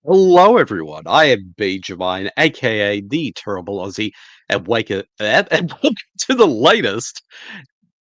Hello, everyone. I am Benjamin, aka the Terrible Aussie, and and welcome to the latest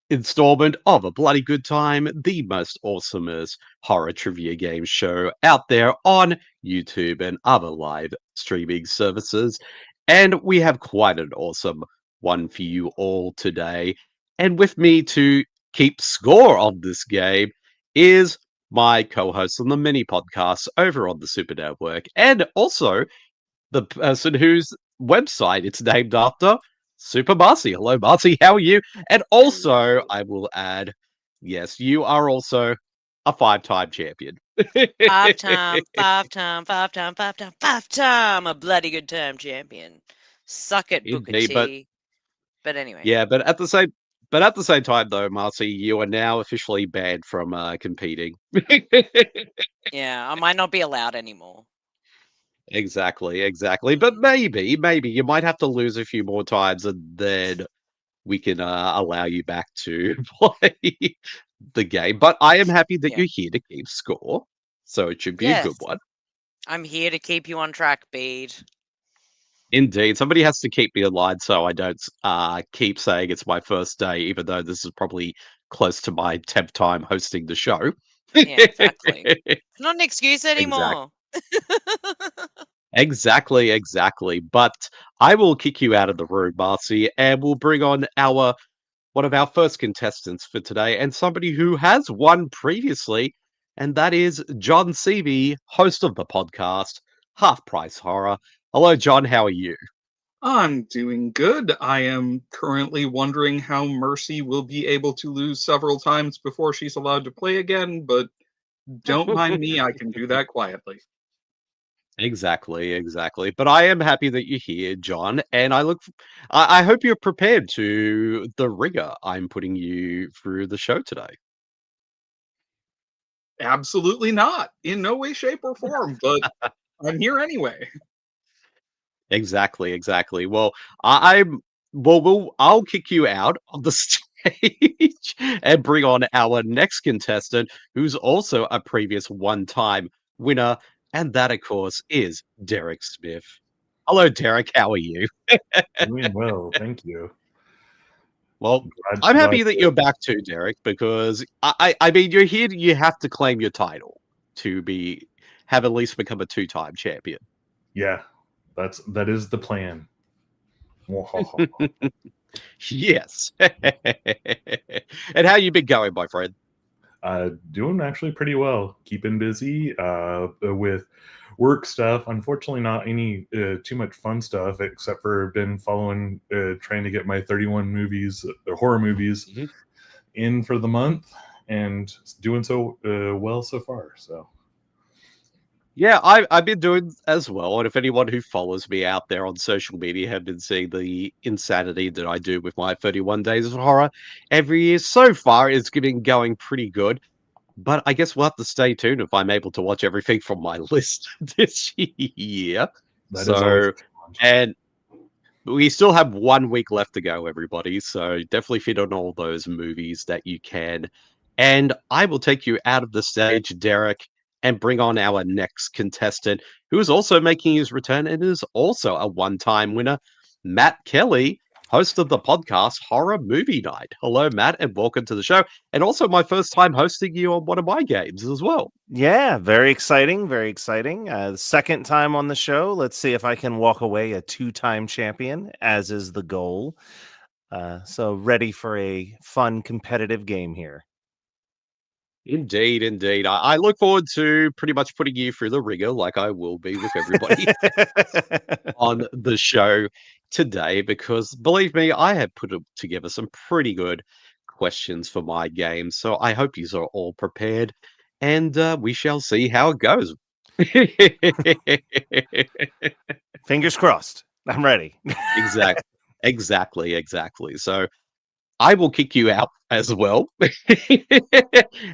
installment of A Bloody Good Time, the most awesomest horror trivia game show out there on YouTube and other live streaming services. And we have quite an awesome one for you all today. And with me to keep score on this game is my co-host on the mini podcast over on the Super Network, and also the person whose website it's named after, Super Marcy. Hello, Marcy. How are you? And also, Hello. I will add, yes, you are also a five-time champion. Five time, a bloody good time champion. Suck it, Booker Indeed, but T. But anyway, yeah, but at the same time, though, Marcy, you are now officially banned from competing. yeah, I might not be allowed anymore. Exactly, exactly. But maybe you might have to lose a few more times, and then we can allow you back to play the game. But I am happy that Yeah. you're here to keep score, so it should be a good Yes, one. I'm here to keep you on track, Bede. Indeed, somebody has to keep me alive so I don't keep saying it's my first day, even though this is probably close to my 10th time hosting the show. Yeah, exactly. It's not an excuse Exactly. anymore. Exactly, exactly. But I will kick you out of the room, Marcy, and we'll bring on our one of our first contestants for today, and somebody who has won previously, and that is John Seavey, host of the podcast Half Price Horror. Hello, John. How are you? I'm doing good. I am currently wondering how Mercy will be able to lose several times before she's allowed to play again, but don't mind me, I can do that quietly. Exactly, exactly. But I am happy that you're here, John, and I hope you're prepared to the rigor I'm putting you through the show today. Absolutely not, in no way, shape, or form, but I'm here anyway. Exactly, exactly. Well, I'm I'll kick you out of the stage and bring on our next contestant, who's also a previous one-time winner, and that, of course, is Derek Smith. Hello, Derek. How are you? Doing well, thank you. Well, Glad I'm glad happy that to you're back too, Derek, because I mean, you're here. You have to claim your title to be have at least become a two-time champion. yeah, that is the plan. Mwahaha. Yes. And how you been going, my friend? Doing actually pretty well. Keeping busy with work stuff. Unfortunately, not any too much fun stuff, except for been following, trying to get my 31 movies, horror movies, Mhm. in for the month, and doing so well so far. So Yeah, I've been doing as well. And if anyone who follows me out there on social media have been seeing the insanity that I do with my 31 Days of Horror every year so far, it's been going pretty good. But I guess we'll have to stay tuned if I'm able to watch everything from my list this year. that is always So, a challenge. and we still have 1 week left to go, everybody. So definitely fit on all those movies that you can. And I will take you out of the stage, Derek, and bring on our next contestant, who is also making his return and is also a one-time winner, Matt Kelly, host of the podcast Horror Movie Night. Hello, Matt, and welcome to the show. And also my first time hosting you on one of my games as well. Yeah, very exciting, very exciting. Second time on the show. Let's see if I can walk away a two-time champion, as is the goal. So ready for a fun, competitive game here. Indeed, indeed. I look forward to pretty much putting you through the rigor like I will be with everybody on the show today because believe me, I have together some pretty good questions for my game. So I hope you are all prepared and we shall see how it goes. Fingers crossed. I'm ready. Exactly. Exactly, exactly. So I will kick you out as well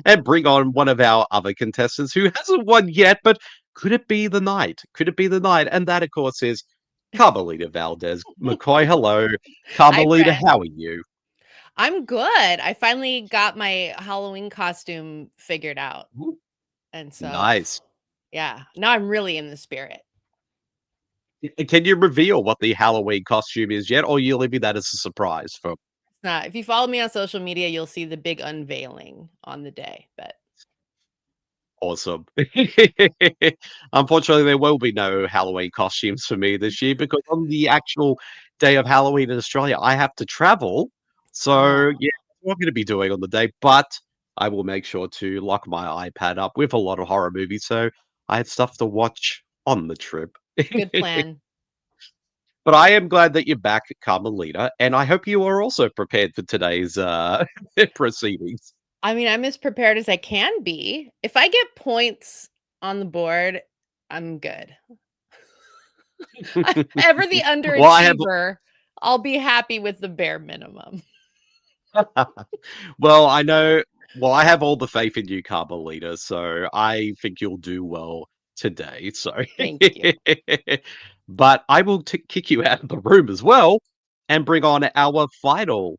and bring on one of our other contestants who hasn't won yet, but could it be the night? Could it be the night? And that, of course, is Carmelita Valdez McCoy. Hello, Hi, Carmelita. Brad. How are you? I'm good. I finally got my Halloween costume figured out. Ooh, And so, nice. Yeah. Now I'm really in the spirit. Can you reveal what the Halloween costume is yet, or you leaving that as a surprise for? If you follow me on social media, you'll see the big unveiling on the day. But Awesome. Unfortunately, there will be no Halloween costumes for me this year because on the actual day of Halloween in Australia, I have to travel. So, Oh. yeah, what I'm going to be doing on the day, but I will make sure to lock my iPad up with a lot of horror movies. So I have stuff to watch on the trip. good plan. But I am glad that you're back, Carmelita, and I hope you are also prepared for today's proceedings. I mean, I'm as prepared as I can be. If I get points on the board, I'm good. If ever the Well, I have underachiever, I'll be happy with the bare minimum. Well, I know. Well, I have all the faith in you, Carmelita, so I think you'll do well today. So, Thank you. but I will kick you out of the room as well and bring on our final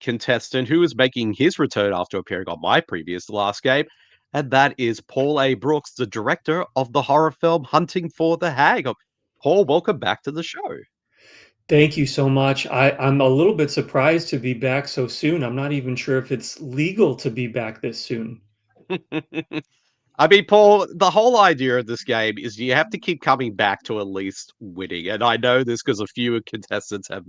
contestant who is making his return after appearing on my previous last game. And that is Paul A. Brooks, the director of the horror film Hunting for the Hag. Paul, welcome back to the show. Thank you so much. I'm a little bit surprised to be back so soon. I'm not even sure if it's legal to be back this soon. I mean, Paul, the whole idea of this game is you have to keep coming back to at least winning. And I know this because a few contestants have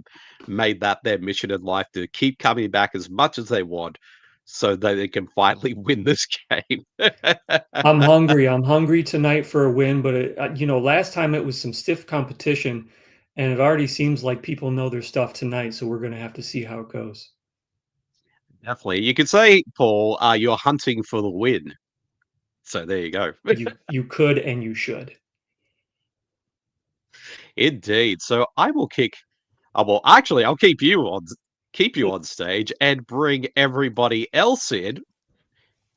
made that their mission in life to keep coming back as much as they want so that they can finally win this game. I'm hungry. I'm hungry tonight for a win, but last time it was some stiff competition, and it already seems like people know their stuff tonight, so we're going to have to see how it goes. Definitely. You could say, Paul, you're hunting for the win. So there you go. You could and you should. Indeed. So I will I'll keep you on stage and bring everybody else in,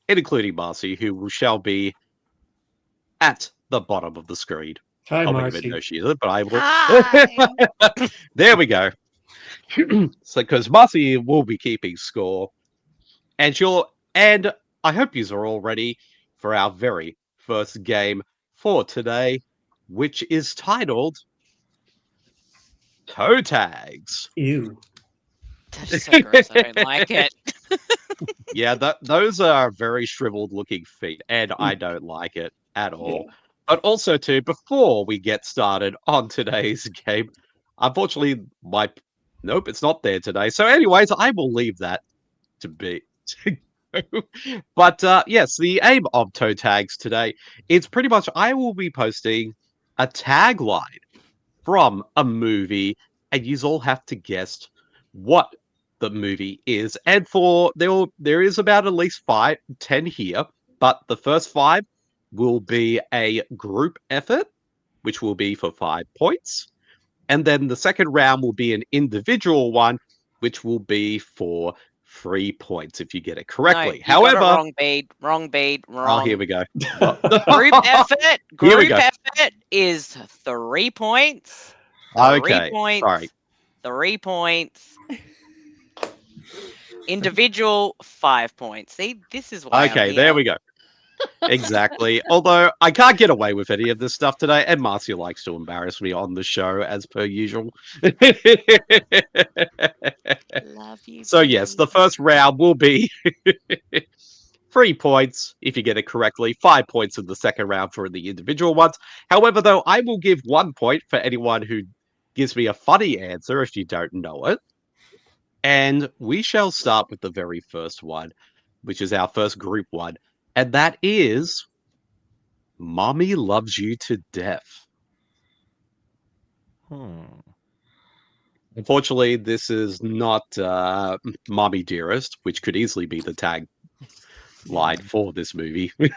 including Marcy, who shall be at the bottom of the screen. Hi, I don't Marcy. even know she is, but I will. Hi. There we go. So, because Marcy will be keeping score, and I hope you are all ready for our very first game for today, which is titled Toe Tags. Ew. That's so gross. I don't like it. Yeah, those are very shriveled looking feet, and I don't like it at all. But also, too, before we get started on today's game, unfortunately, nope, it's not there today. So, anyways, I will leave that to be. But yes, the aim of Toe Tags today is pretty much I will be posting a tagline from a movie, and you all have to guess what the movie is. And there is about at least 10 here, but the first 5 will be a group effort, which will be for 5 points. And then the second round will be an individual one, which will be for 3 points if you get it correctly. No, you got it However, wrong bead. oh, here we go. Group effort. Here we Group go. effort is 3 points. Okay, 3 points. sorry. 3 points. Individual 5 points. See, this is why. Okay, there we go. Exactly. Although I can't get away with any of this stuff today, and Marcia likes to embarrass me on the show as per usual. Love you. So yes, the first round will be 3 points if you get it correctly, 5 points in the second round for the individual ones. However, though, I will give 1 point for anyone who gives me a funny answer if you don't know it. And we shall start with the very first one, which is our first group one. And that is Mommy Loves You to Death. Unfortunately, this is not Mommy Dearest, which could easily be the tag line for this movie. You're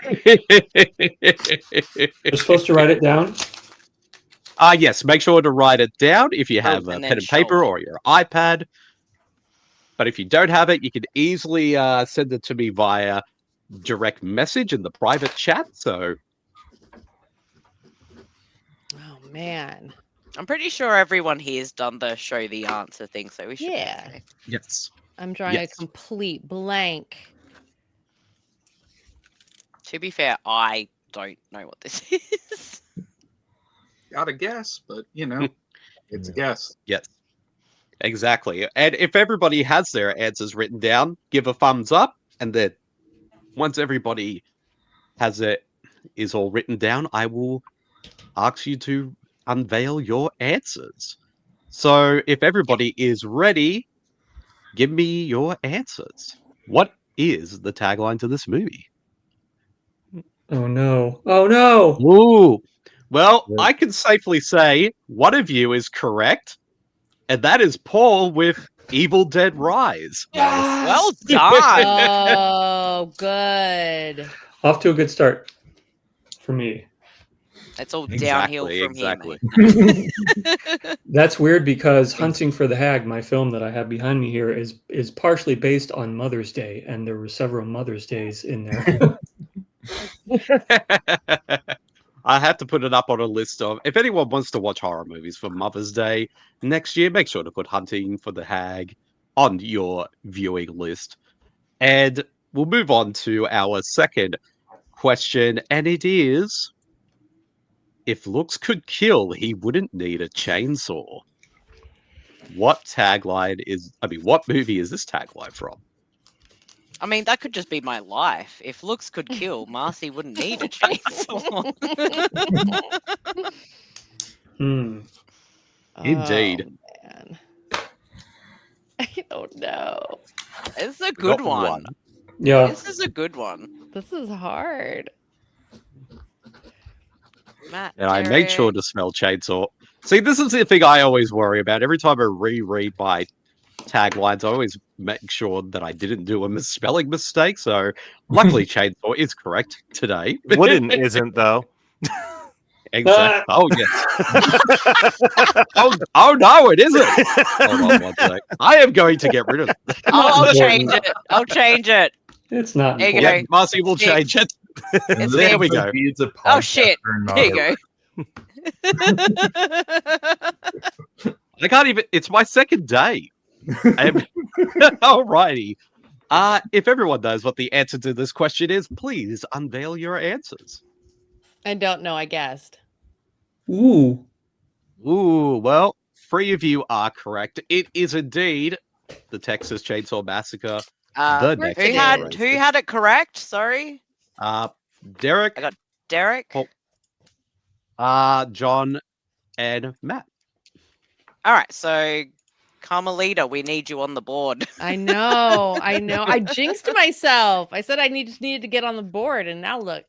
supposed to write it down? Yes, make sure to write it down if you have a and pen then and paper show or your iPad. But if you don't have it, you can easily send it to me via direct message in the private chat. So, Oh man. I'm pretty sure everyone here's done the show the answer thing, so we should. Yeah. Be okay. yes. I'm drawing Yes. a complete blank. To be fair, I don't know what this is. Got a guess, but you know, it's a guess. Yes. Exactly. And if everybody has their answers written down, give a thumbs up, and then once everybody has it is all written down, I will ask you to unveil your answers. So if everybody is ready, give me your answers. What is the tagline to this movie? Oh no! Oh no! Ooh. Well, Yeah. I can safely say one of you is correct, and that is Paul with Evil Dead Rise. Well done. Oh, good. Off to a good start for me. It's all downhill Exactly, from here, mate. That's weird because Hunting for the Hag, my film that I have behind me here, is partially based on Mother's Day, and there were several Mother's Days in there. I have to put it up on a list of if anyone wants to watch horror movies for Mother's Day next year, make sure to put Hunting for the Hag on your viewing list. And we'll move on to our second question, and it is if looks could kill, he wouldn't need a chainsaw. What movie is this tagline from? I mean, that could just be my life. If looks could kill, Marcy wouldn't need a chainsaw. Hmm. Indeed. Oh, man. I don't know. This is a We good got one. Yeah. This is a good one. This is hard. Matt, And I made sure Derek. to spell chainsaw. See, this is the thing I always worry about. Every time I reread my taglines, I always make sure that I didn't do a misspelling mistake. So, luckily, chainsaw is correct today. Wooden isn't though. Exactly. Oh, yes. Oh, no, it isn't. Hold on one sec. I am going to get rid of it. I'll change it. I'll change it. It's not. There you important. Yeah, Marcy will It's change it. It's There big. we go. It's a Oh, shit. podcaster, not There a- you go. I can't even. It's my second day. Alrighty. If everyone knows what the answer to this question is, please unveil your answers. I don't know. I guessed. Ooh. Ooh, well, 3 of you are correct. It is indeed the Texas Chainsaw Massacre. The Where's next Who it had generation. who had it correct? Sorry, Derek, I got Derek. Oh. John, and Matt. All right, so Carmelita, we need you on the board. I know. I know. I jinxed myself. I said I just needed to get on the board, and now look.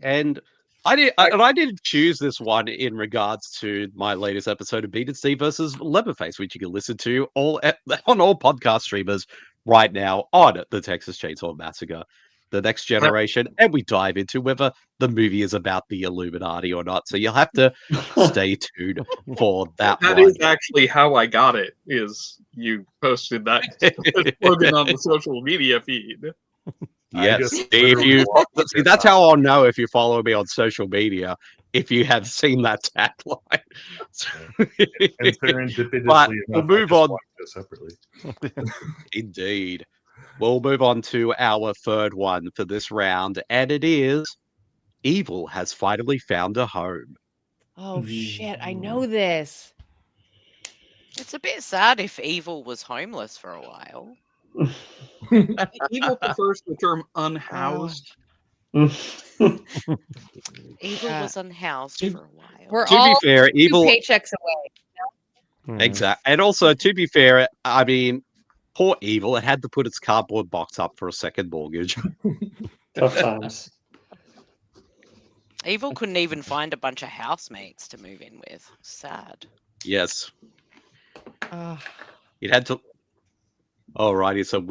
And I didn't choose this one in regards to my latest episode of Beat and Steve versus Leatherface, which you can listen to on all podcast streamers right now on the Texas Chainsaw Massacre, the next generation, and we dive into whether the movie is about the Illuminati or not. So you'll have to stay tuned for that That one. is actually how I got it. Is you posted that slogan on the social media feed? I Yes, just if literally you walked see, this that's out. how I'll know if you follow me on social media if you have seen that tagline. And serendipitously But enough, we'll I move just on. watched it separately. Indeed. We'll move on to our third one for this round, and it is Evil has finally found a home. Oh shit! I know this. It's a bit sad if Evil was homeless for a while. Evil prefers the term unhoused. Evil Yeah. was unhoused To- for a while. We're To be all fair, 2 Evil paychecks away. exact, and also to be fair, I mean, poor Evil, it had to put its cardboard box up for a second mortgage. Tough times. Evil couldn't even find a bunch of housemates to move in with. Sad. Yes, Ugh. it had to. Alrighty, so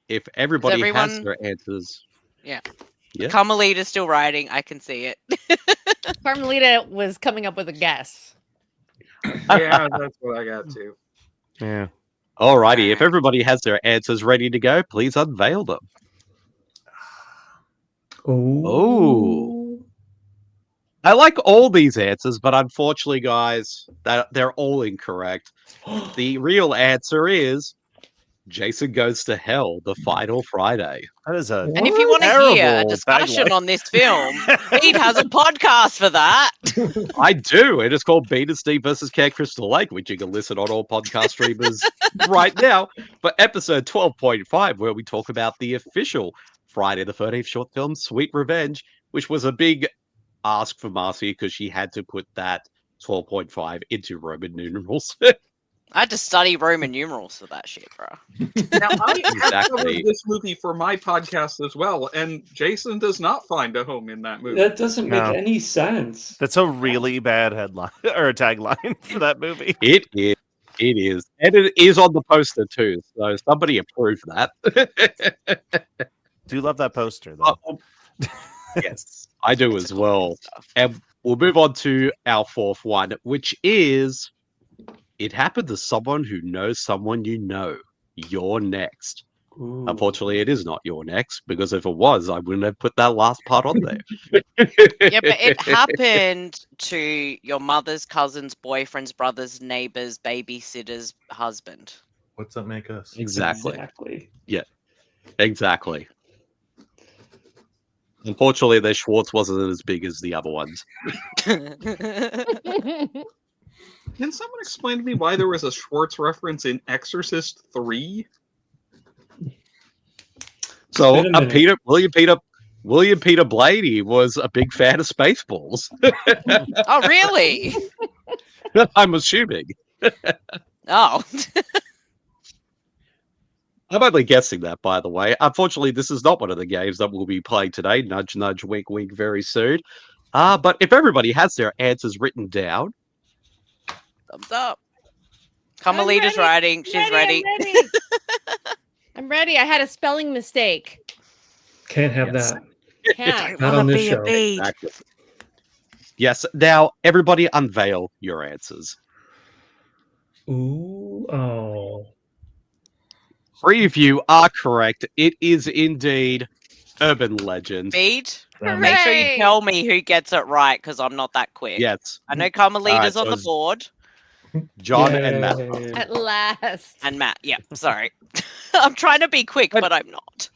if everybody has everyone- their answers, Yeah. Carmelita's still writing. I can see it. Carmelita was coming up with a guess. Yeah, that's what I got too. Yeah. alrighty, if everybody has their answers ready to go, please unveil them. Oh. I like all these answers, but unfortunately, guys, they're all incorrect. The real answer is Jason Goes to Hell, the final Friday. That is a And if you want to hear a terrible discussion tagline. on this film, Bede has a podcast for that. I do. It is called Beat and Steve versus Camp Crystal Lake, which you can listen on all podcast streamers right now for episode 12.5, where we talk about the official Friday the 13th short film, Sweet Revenge, which was a big ask for Marcy because she had to put that 12.5 into Roman numerals. I had to study Roman numerals for that shit, bro. Now, I have Exactly. covered this movie for my podcast as well, and Jason does not find a home in that movie. That doesn't make No. any sense. That's a really bad headline or a tagline for that movie. It is. It is. And it is on the poster too. So somebody approve that. Do love that poster though. Yes, I do as well. And we'll move on to our fourth one, which is It Happened to Someone Who Knows Someone You Know. You're next. Ooh. Unfortunately, it is not your next, because if it was, I wouldn't have put that last part on there. Yeah, but it happened to your mother's cousin's boyfriend's brother's neighbor's babysitter's husband. What's that make us? Exactly. Exactly. Exactly. Unfortunately, their Schwartz wasn't as big as the other ones. Can someone explain to me why there was a Schwartz reference in Exorcist 3? So, been a minute. William Peter Blaney was a big fan of Spaceballs. Oh, really? I'm assuming. Oh. I'm only guessing that, by the way. Unfortunately, this is not one of the games that we'll be playing today. Nudge, nudge, wink, wink, very soon. But if everybody has their answers written down, Thumbs up. I'm Carmelita's ready. writing. She's ready. I'm ready. I'm ready. I had a spelling mistake. Can't have Yes. that. Can't. Not Wanna on this be show. a Bede. exactly. Yes. Now, everybody, unveil your answers. Ooh, oh. 3 of you are correct. It is indeed urban legend. Bede, Um, make sure you Hooray! tell me who gets it right, because I'm not that quick. Yes, I know Carmelita's so on the it's- board. John and Matt. Yay. At last. And Matt, yeah, sorry. I'm trying to be quick, but I'm not.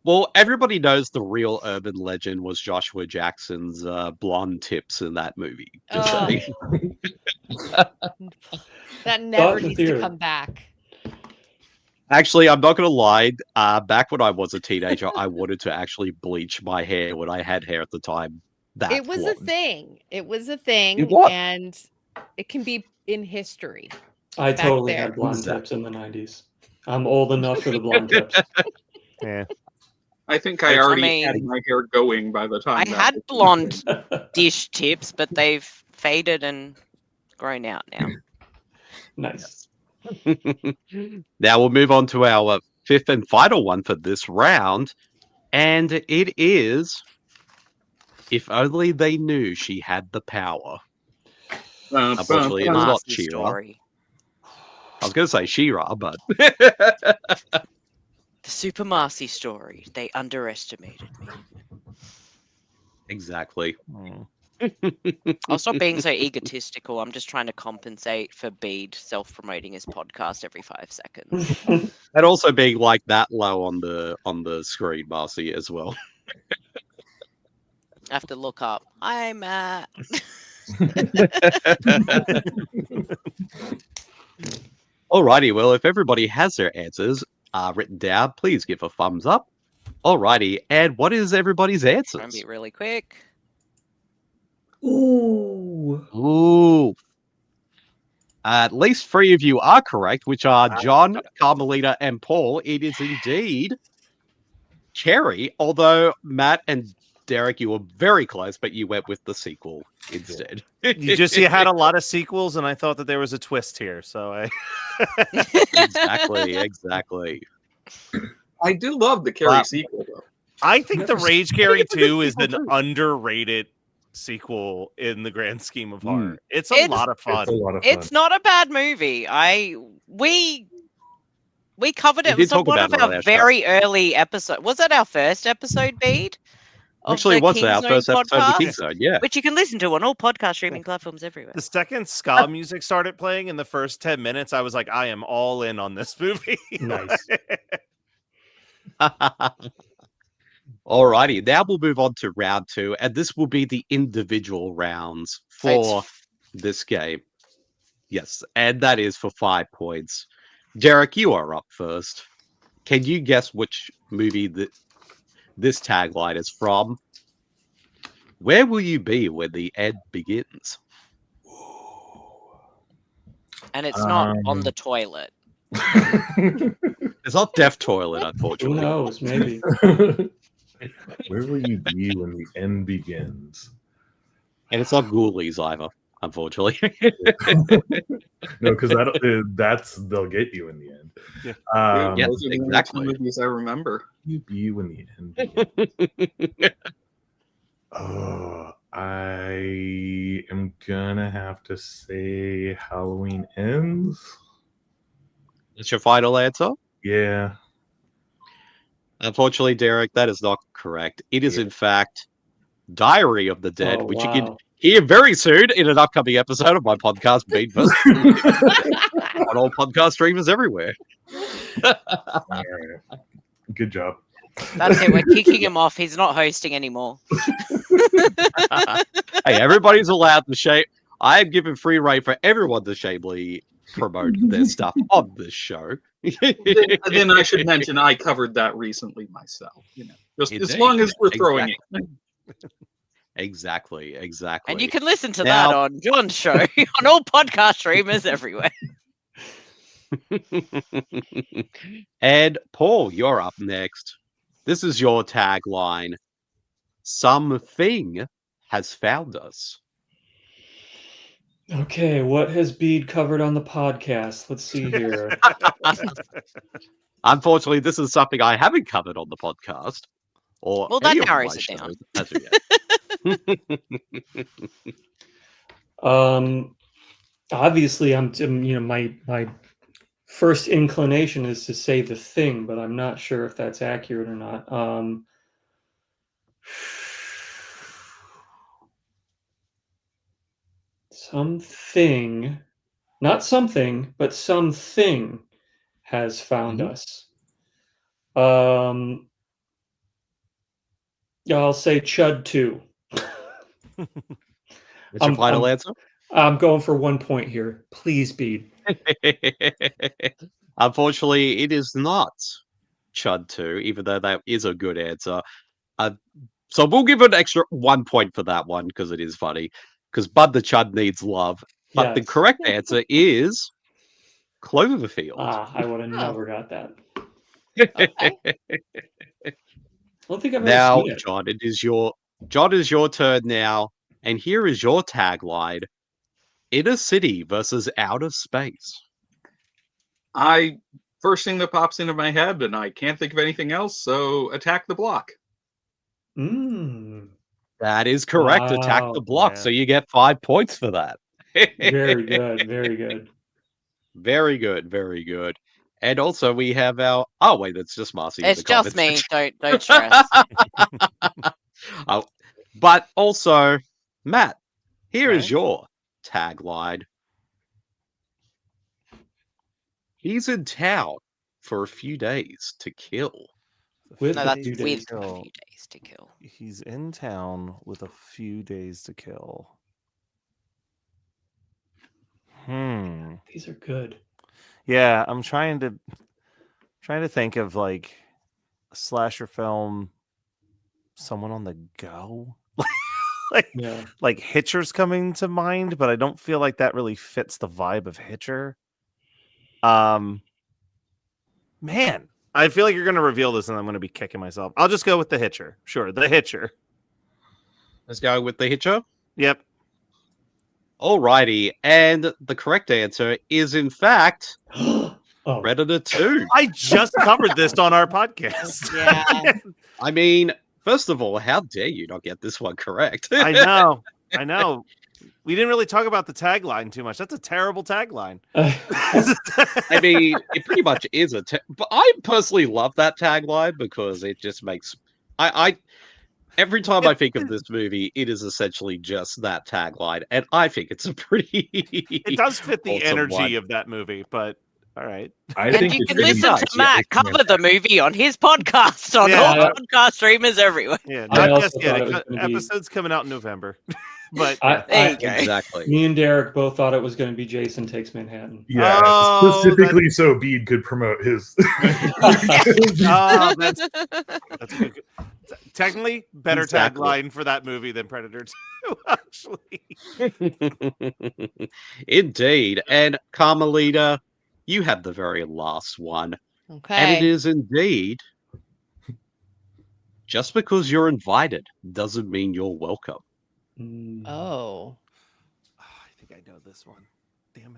Well, everybody knows the real urban legend was Joshua Jackson's blonde tips in that movie. Just Oh. saying. That never in needs to theory. come back. Actually, I'm not going to lie. Back when I was a teenager, I wanted to actually bleach my hair when I had hair at the time. That It was a blonde. thing. It was a thing. It was. And it can be in history. I Back totally there. had blonde Exactly. tips in the 90s. I'm old enough for the blonde tips. Yeah. I think I I already had mean- my hair going by the time I that had was- blonde dish tips, but they've faded and grown out now. Nice. Now we'll move on to our fifth and final one for this round. And it is If Only They Knew She Had the Power. Unfortunately, it's not Marcy She-Ra. story. I was going to say She-Ra, but The Super Marcy story. They underestimated me. exactly. Mm. I'll stop being so egotistical. I'm just trying to compensate for Bede self-promoting his podcast every 5 seconds. And also being like that low on the screen, Marcy, as well. I have to look up. Hi, Matt. Alrighty, well, if everybody has their answers written down, please give a thumbs up. Alrighty, and what is everybody's Try and answers? be really quick. Ooh. Ooh. At least 3 of you are correct, which are John, Carmelita, and Paul. It is indeed Cherry, although Matt and Derek, you were very close, but you went with the sequel instead. You had a lot of sequels, and I thought that there was a twist here. So I Exactly. I do love the Carrie Wow. sequel, though. I think the Never Rage seen Carry it. 2 is an Sequel too. underrated sequel in the grand scheme of Mm. horror. It's a It's- lot of It's a fun. lot of fun. It's not a bad movie. We covered We it. It did was talk one about of it on our our show. very early episode. Was it our first episode, Bede? of Actually, it the was our Kingzone first episode of the podcast, Kingzone, yeah. which you can listen to on all podcast streaming platforms everywhere. The second ska music started playing in the first 10 minutes, I was like, I am all in on this movie. Nice. Alrighty, now we'll move on to round 2, and this will be the individual rounds for this game. Yes, and that is for 5 points. Derek, you are up first. Can you guess which movie this tagline is from? Where will you be when the end begins? And it's not on the toilet. It's not Deaf Toilet, Who unfortunately. knows? Maybe. Where will you be when the end begins? And it's not Ghoulies either, unfortunately. No, because that's they'll get you in the end. Yeah. Yeah, Those are the only exactly. two movies I remember. You be when the end begins. Oh, I am gonna have to say Halloween Ends. That's your final answer? Yeah. Unfortunately, Derek, that is not correct. It is, Yeah. in fact, Diary of the Dead, Oh, which you can wow. hear very soon in an upcoming episode of my podcast, Beat vs. on all podcast streamers everywhere. All right. Good job. That's it. We're kicking him off. He's not hosting anymore. Hey, everybody's allowed to shame. I am giving free reign for everyone to shamelessly promote their stuff on this show. Then I should mention I covered that recently myself. Just as Indeed. long as we're throwing it. Exactly. And you can listen to Now- that on John's show on all podcast streamers everywhere. And Paul, you're up next. This is your tagline. Something has found us. Okay, what has Bede covered on the podcast? Let's see here. Unfortunately, this is something I haven't covered on the podcast. Or Well, that any of my narrows it down. shows as of yet. Obviously, my first inclination is to say The Thing, but I'm not sure if that's accurate or not. Something, not something, but something has found us. Yeah, I'll say Chud 2. What's your final answer? I'm going for 1 point here. Please, Bede. Unfortunately, it is not Chud 2, even though that is a good answer. So we'll give an extra 1 point for that one because it is funny. Because Bud the Chud needs love. But the Yes. correct answer is Cloverfield. I would have never got that. Okay. I don't think I've ever Now, seen it. John, is your turn now. And here is your tagline. Inner city versus outer space. First thing that pops into my head, and I can't think of anything else, so Attack the Block. Mm, That is correct. Attack Wow, the block. yeah. So you get 5 points for that. very good. Very good. Very good. Very good. And also we have our. Oh wait, that's just Marcy. in It's the just comments. me. Don't stress. Oh, but also, Matt, here is Right. your tagline. He's in town for a few days to kill. With No, a that's few with days. a few days to kill. He's in town with a few days to kill. These are good. Yeah, I'm trying to think of like a slasher film, someone on the go. Yeah. Like Hitcher's coming to mind, but I don't feel like that really fits the vibe of Hitcher. Man, I feel like you're gonna reveal this and I'm gonna be kicking myself. I'll just go with the Hitcher. Sure, the Hitcher. Let's go with the Hitcher. Yep. Alrighty, and the correct answer is in fact Oh, Predator 2. I just covered this on our podcast. Yeah. I mean, first of all, how dare you not get this one correct? I know. We didn't really talk about the tagline too much. That's a terrible tagline. I mean, it pretty much is but I personally love that tagline because it just makes Every time I think of this movie, it is essentially just that tagline, and I think it's a pretty. It does fit the awesome energy one. of that movie, but all right. I And think you it's can gonna listen be to nice, Matt yeah. cover the movie on his podcast on Yeah. all podcast streamers everywhere. Yeah, I not also just yet. thought it was gonna be- Episodes coming out in November. But There you go. Exactly. Me and Derek both thought it was going to be Jason Takes Manhattan. Yeah, Oh, specifically so Bede could promote his. oh, that's a good. Technically, better Exactly. tagline for that movie than Predator 2, actually. Indeed. And Carmelita, you have the very last one. Okay. And it is indeed. Just because you're invited doesn't mean you're welcome. Mm. Oh, I think I know this one. Damn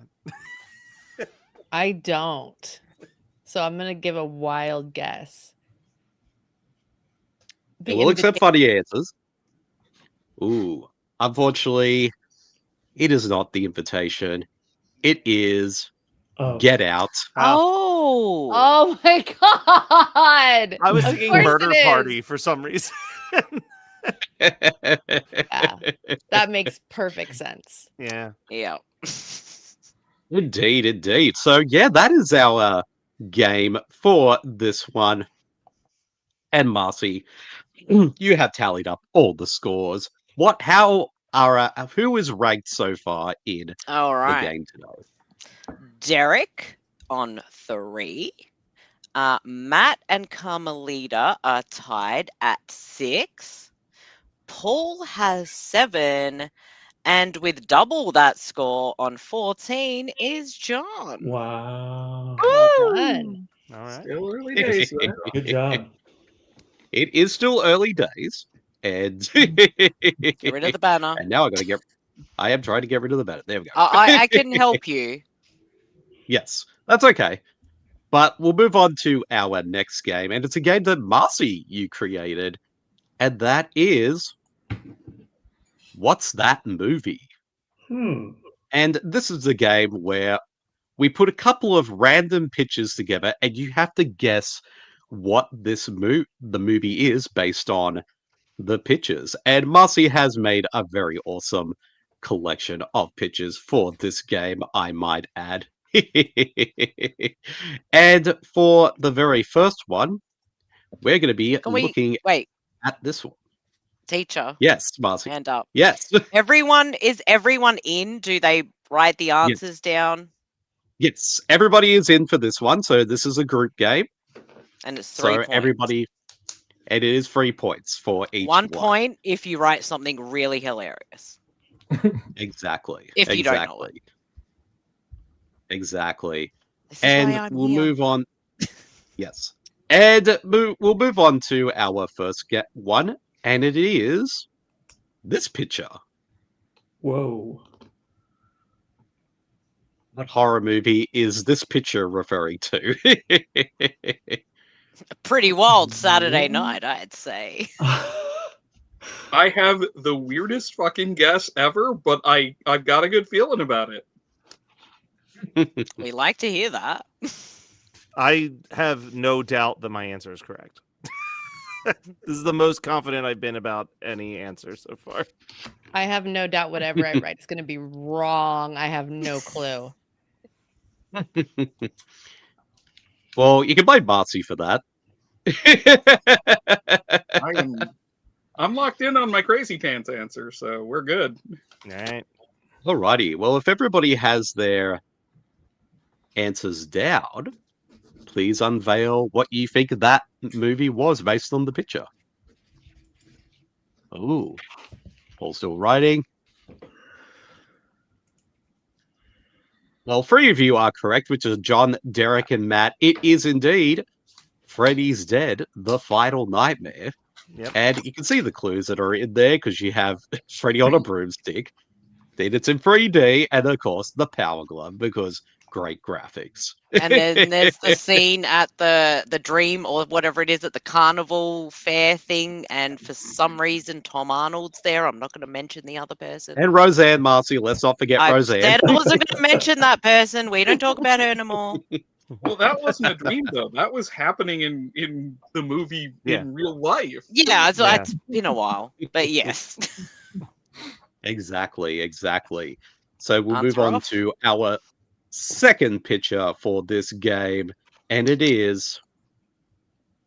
it. I don't. So I'm gonna give a wild guess. The We'll accept funny answers. Ooh. Unfortunately, it is not The Invitation. It is Oh. Get Out. Oh. Oh my god! I was Of thinking course Murder it is. Party for some reason. That makes perfect sense. Yeah. Yeah. Indeed, indeed. So yeah, that is our game for this one. And Marcy, you have tallied up all the scores. How are who is ranked so far in All the right. game today? Derek on 3. Matt and Carmelita are tied at 6. Paul has 7. And with double that score on 14 is John. Wow. Well done. All right. Still early days. though. Good job. It is still early days, and Get rid of the banner. and now I am trying to get rid of the banner. There we go. I can help you. Yes, that's okay. But we'll move on to our next game, and it's a game that Marcy you created, and that is What's That Movie? And this is a game where we put a couple of random pictures together, and you have to guess what the movie is based on the pictures. And Marcy has made a very awesome collection of pictures for this game, I might add. And for the very first one, we're going to be Can we looking wait, at this one. teacher? Yes, Marcy. Hand up. Yes. Is everyone in? Do they write the answers down? Yes. Everybody is in for this one. So this is a group game. And it's 3 So points. everybody, and it is 3 points for each 1 point if you write something really hilarious. Exactly. If you don't know it. Exactly. This is why And I'm we'll here. move on. Yes. And we'll move on to our first one. And it is this picture. Whoa. What horror movie is this picture referring to? A pretty wild Saturday night, I'd say. I have the weirdest fucking guess ever, but I've got a good feeling about it. We like to hear that. I have no doubt that my answer is correct. This is the most confident I've been about any answer so far. I have no doubt whatever I write is going to be wrong. I have no clue. Well, you can blame Marcy for that. I'm locked in on my crazy pants answer, so we're good. All right. Alrighty. Well, if everybody has their answers down, please unveil what you think that movie was based on the picture. Ooh. Paul's still writing. Well, 3 of you are correct, which is John, Derek, and Matt. It is indeed Freddy's Dead, The Final Nightmare. Yep. And you can see the clues that are in there because you have Freddy on a broomstick. Then it's in 3D, and of course, the Power Glove, because great graphics. And then there's the scene at the dream or whatever it is at the carnival fair thing, and for some reason Tom Arnold's there. I'm not going to mention the other person. And Roseanne, Marcy, let's not forget I Roseanne. said I wasn't going to mention that person. We don't talk about her anymore. Well, that wasn't a dream though. That was happening in the movie Yeah. in real life. Yeah, Yeah. it's been a while, but yes. Exactly. So we'll move Answer on off. to our second picture for this game, and it is.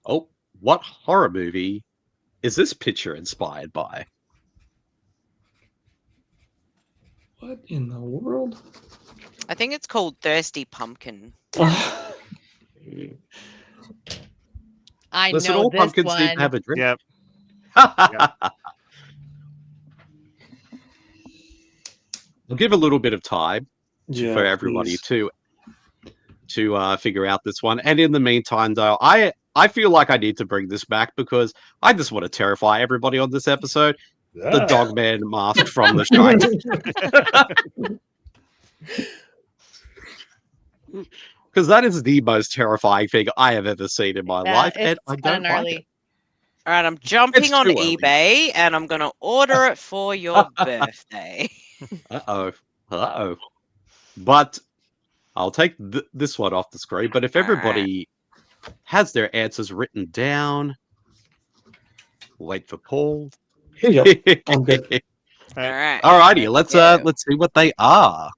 Oh, what horror movie is this picture inspired by? What in the world? I think it's called Thirsty Pumpkin. I Listen, know all this pumpkins need to one. have a drink. Yep. We'll give a little bit of time Yeah, for everybody please. to figure out this one. And in the meantime, though, I feel like I need to bring this back because I just want to terrify everybody on this episode. The Yeah. Dogman mask from The Shining. Because that is the most terrifying thing I have ever seen in my Yeah, life, and it's I fun don't and like gnarly. it. All right, I'm jumping It's on too early. eBay and I'm going to order it for your birthday. Uh-oh. But I'll take this one off the screen. But if All right. everybody has their answers written down, wait for Paul. Yep, I'm good. All right. Alrighty, let's go. let's see what they are.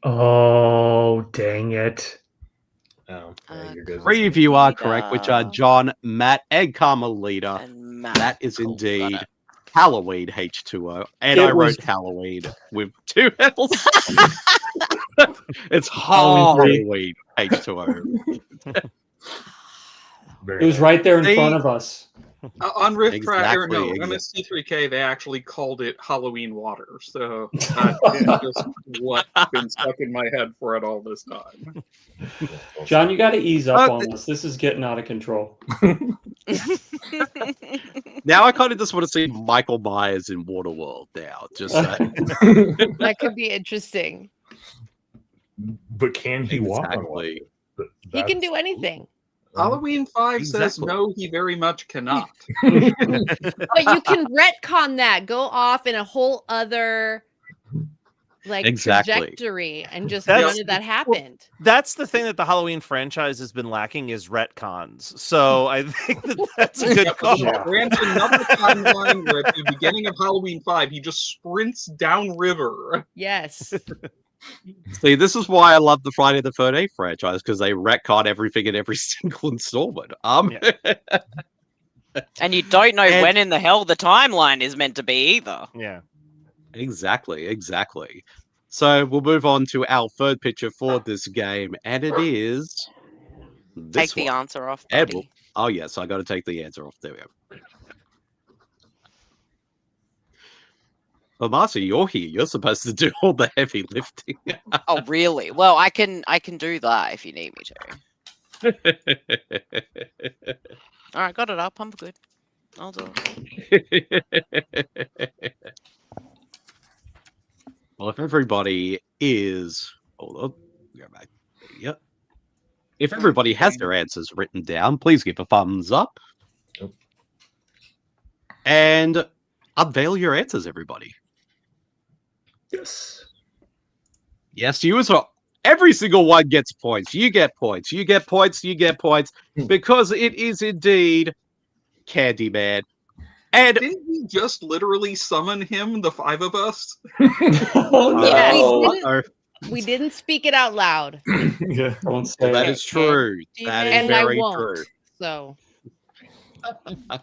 Oh, dang it. Oh, yeah, you're good. Three of you are correct, which are Carmelita. John, Matt, and Carmelita. And Matt. That is Cool, got indeed it. Halloween H2O. And It I wrote was- Halloween with two L's. It's Halloween Halloween H2O. It was right there in See? front of us. On Rift Tracker, Exactly, no, MST3K, they actually called it Halloween Water. So it's just what's been stuck in my head for it all this time. John, you got to ease up Uh, on this. This is getting out of control. Now I kind of just want to see Michael Myers in Waterworld now. Just That could be interesting. But can he walk on water? exactly. He can do anything. Halloween 5 says Exactly. no, he very much cannot. But you can retcon that, go off in a whole other like Exactly. trajectory and just That's- none of that happened. That's the thing that the Halloween franchise has been lacking is retcons. So I think that's a good Yep, call. Yeah. Grant another timeline where at the beginning of Halloween 5, he just sprints downriver. Yes. See, this is why I love the Friday the 13th franchise, because they retcon everything in every single installment. And you don't know And- when in the hell the timeline is meant to be either. Yeah. Exactly. So we'll move on to our third picture for this game, and it is this Take the one. answer off, Ed buddy. will- Oh yes, I got to take the answer off. There we go. Well, Marcy, you're here. You're supposed to do all the heavy lifting. Oh, really? Well, I can do that if you need me to. All right, got it up. I'm good. I'll do it. Well, if everybody is, hold on, go back. Yep. If everybody has their answers written down, please give a thumbs up Yep. and unveil your answers, everybody. Yes. Yes, you as well. Every single one gets points. You get points. You get points. You get points because it is indeed Candyman. And Didn't we just literally summon him, the five of us? Oh, Yeah, no. We didn't speak it out loud. Yeah, don't say that it. is true. That is And I very won't. true. So I wish I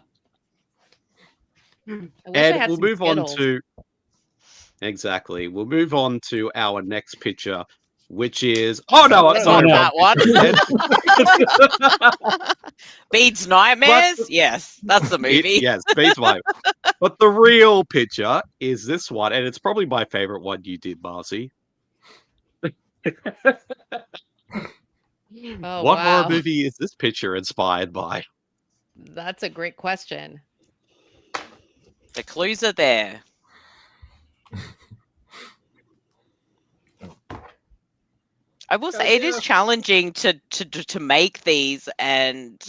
And had we'll some move on Skittles. to exactly. We'll move on to our next picture, which is no, That's sorry, not wrong that one. picture. Beads Nightmares? Yes, that's the movie. Yes, Beats Life. But the real picture is this one, and it's probably my favorite one you did, Marcy. Oh, What wow. horror movie is this picture inspired by? That's a great question. The clues are there. I will say it is yeah. challenging to make these and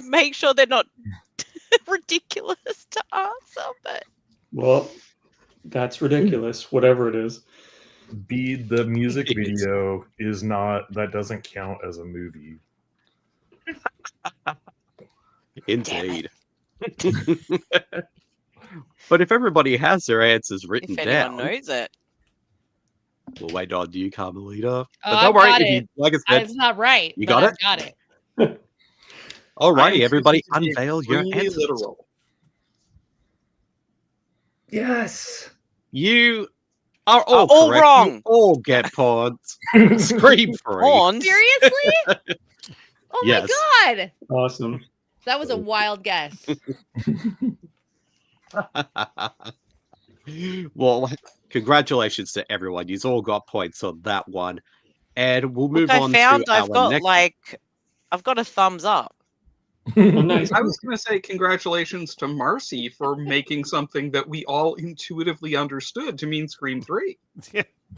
make sure they're not ridiculous to answer, but Well, that's ridiculous, whatever it is. Bede, the music It is. video is not, that doesn't count as a movie. Indeed. But if everybody has their answers written If anyone down, knows it. we'll wait on you, Carmelita. But I don't worry, got if you, it. like I said, It's not right. You but got I've it? Got it. alrighty, I'm everybody, choosing to be unveil your extremely answers. literal. Yes. You are all, all correct. wrong. You all get points. Scream free. Horns. Seriously? Oh Yes. my god. Awesome. That was a wild guess. Well, congratulations to everyone. You've all got points on that one. And we'll move Look, on I found to I've our got next I've got a thumbs up. Oh, nice. I was going to say congratulations to Marcy for making something that we all intuitively understood to mean Scream 3.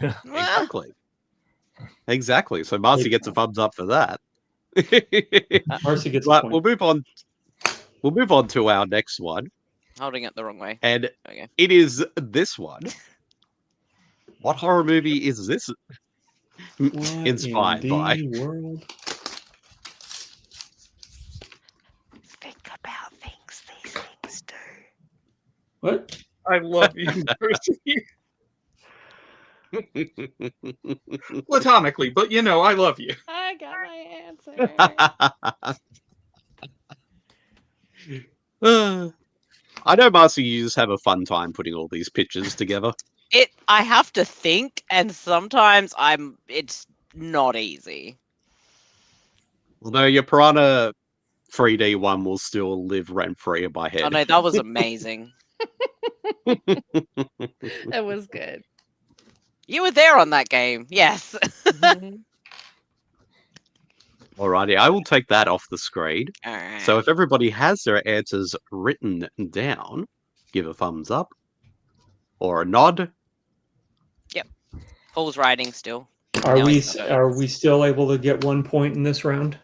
Well, Exactly. Exactly. So Marcy gets a thumbs up for that. Marcy gets a But point. we'll move on. We'll move on to our next one. holding it the wrong way. And Okay. it is this one. What horror movie is this What inspired in by? the world? Think about things these things do. What? I love you, Marcy. Platonically, but you know, I love you. I got my answer. I know, Marcy, you just have a fun time putting all these pictures together. I have to think, and sometimes it's not easy. Although your Piranha 3D one will still live rent free in my head. Oh no, that was amazing. That was good. You were there on that game, yes. Alrighty, I will take that off the screen. All right. So if everybody has their answers written down, give a thumbs up or a nod. Paul's riding still. Are No, we it's not. are we still able to get 1 point in this round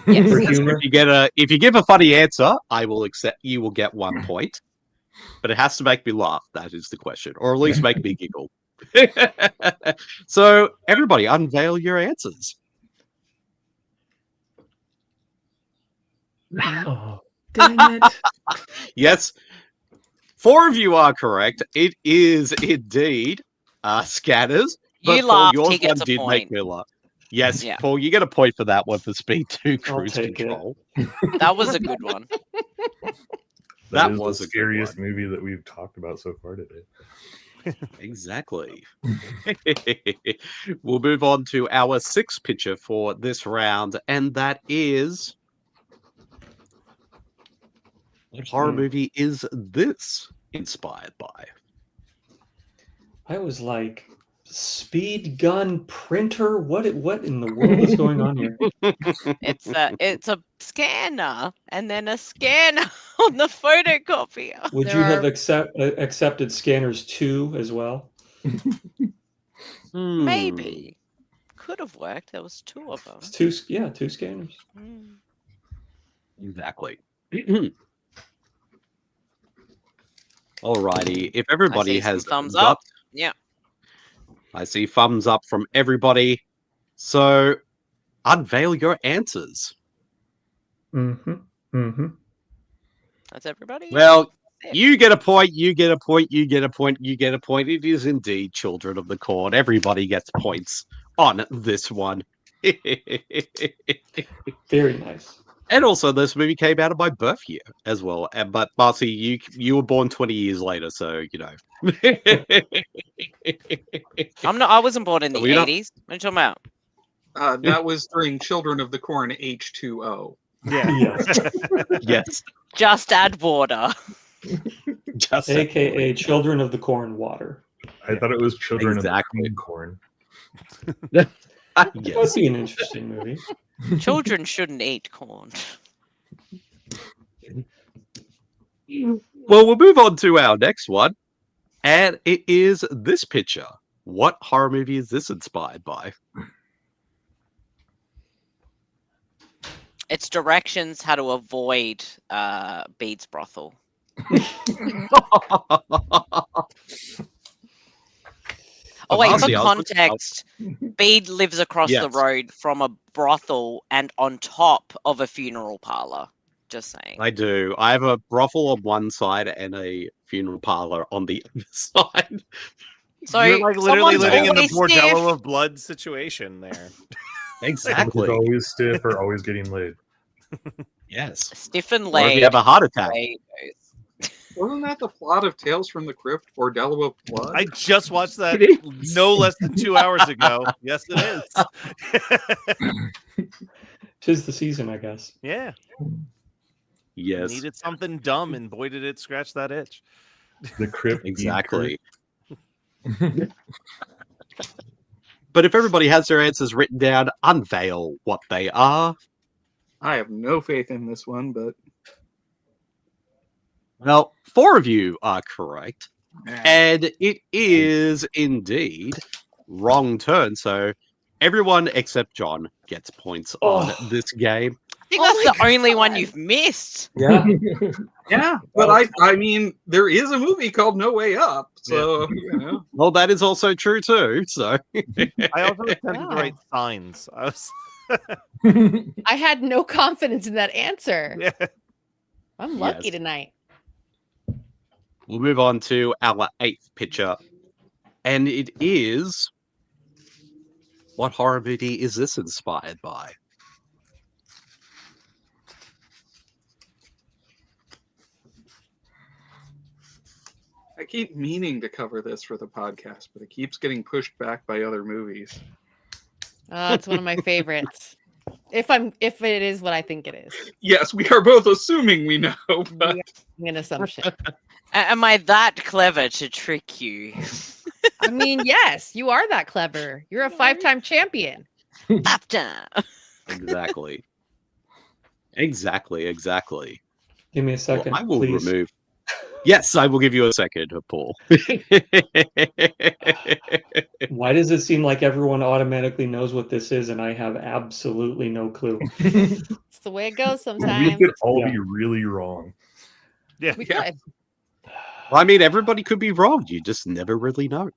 Yes. for humor? If you give a funny answer, I will accept. You will get 1 point, but it has to make me laugh. That is the question, or at least make me giggle. So everybody, unveil your answers. Oh, dang it! Yes, 4 of you are correct. It is indeed Scanners. But You Paul, laughed, yours he gets one a did make point. me laugh. Yes, Yeah. Paul, you get a point for that one for Speed 2 I'll Cruise take it. Control. That was a good one. That is was the a good scariest one. movie that we've talked about so far today. Exactly. We'll move on to our 6th picture for this round, and that is what horror movie is this inspired by? I was like, speed gun printer. What in the world is going on here? It's a scanner and then a scanner on the photocopier. Would There you have are- accepted Scanners 2 as well? Maybe. Could have worked. There was 2 of them. It's two scanners. Mm. Exactly. Alrighty. If everybody see some has thumbs got- up. Yeah. I see thumbs up from everybody. So unveil your answers. Mm-hmm. Mm-hmm. That's everybody. Well, That's it. you get a point, you get a point, you get a point, you get a point. It is indeed Children of the Corn. Everybody gets points on this one. Very nice. And also, this movie came out of my birth year as well. But Marcy, you were born 20 years later, so you know. I wasn't born in the We're not- 80s. What are you talking about? That was during Children of the Corn H2O. Yeah. Yes. Yes, Just add water. just AKA Children of the Corn Water. I thought it was Children Exactly. of the Corn. That would yes. be an interesting movie. Children shouldn't eat corn. Well, we'll move on to our next one, and it is this picture. What horror movie is this inspired by? It's directions how to avoid Bede's brothel. Oh, Oh wait, for Marcy, I was looking- context, Bede lives across the Yes. road from a brothel and on top of a funeral parlor. Just saying. I do. I have a brothel on one side and a funeral parlor on the other side. So You're like literally someone's living in the always bordello stiff. of blood situation there. Exactly. It's always stiff or always getting laid. Yes. Stiff and Or if laid. you have a heart attack. Away it goes. Wasn't that the plot of Tales from the Crypt, Bordello of Blood? I just watched that It is. no less than 2 hours ago. Yes, it is. Tis the season, I guess. Yeah. Yes. Needed something dumb, and boy, did it scratch that itch. The crypt. Exactly. But if everybody has their answers written down, unveil what they are. I have no faith in this one, but Well, 4 of you are correct. eh. And it is indeed wrong turn. So everyone except John gets points on Oh. this game. I think Oh that's my the only one God. you've missed. Yeah. Yeah, but I mean, there is a movie called No Way Up, so you know. Well, that is also true too. So I also attempted Wow. to write signs. I was, I had no confidence in that answer. yeah. I'm lucky Yes. tonight. we'll move on to our 8th picture. And it is. What horror movie is this inspired by? I keep meaning to cover this for the podcast, but it keeps getting pushed back by other movies. It's one of my favorites. If it is what I think it is. Yes, we are both assuming we know, but An assumption. Am I that clever to trick you? I mean, yes, you are that clever. You're a 5-time champion. BAFTA. Exactly. Exactly. Give me a Well, second, I will please. remove. Yes, I will give you a second, Paul. Why does it seem like everyone automatically knows what this is and I have absolutely no clue? It's the way it goes We sometimes. could all Yeah. be really wrong. We Yeah. could. I mean, everybody could be wrong. You just never really know.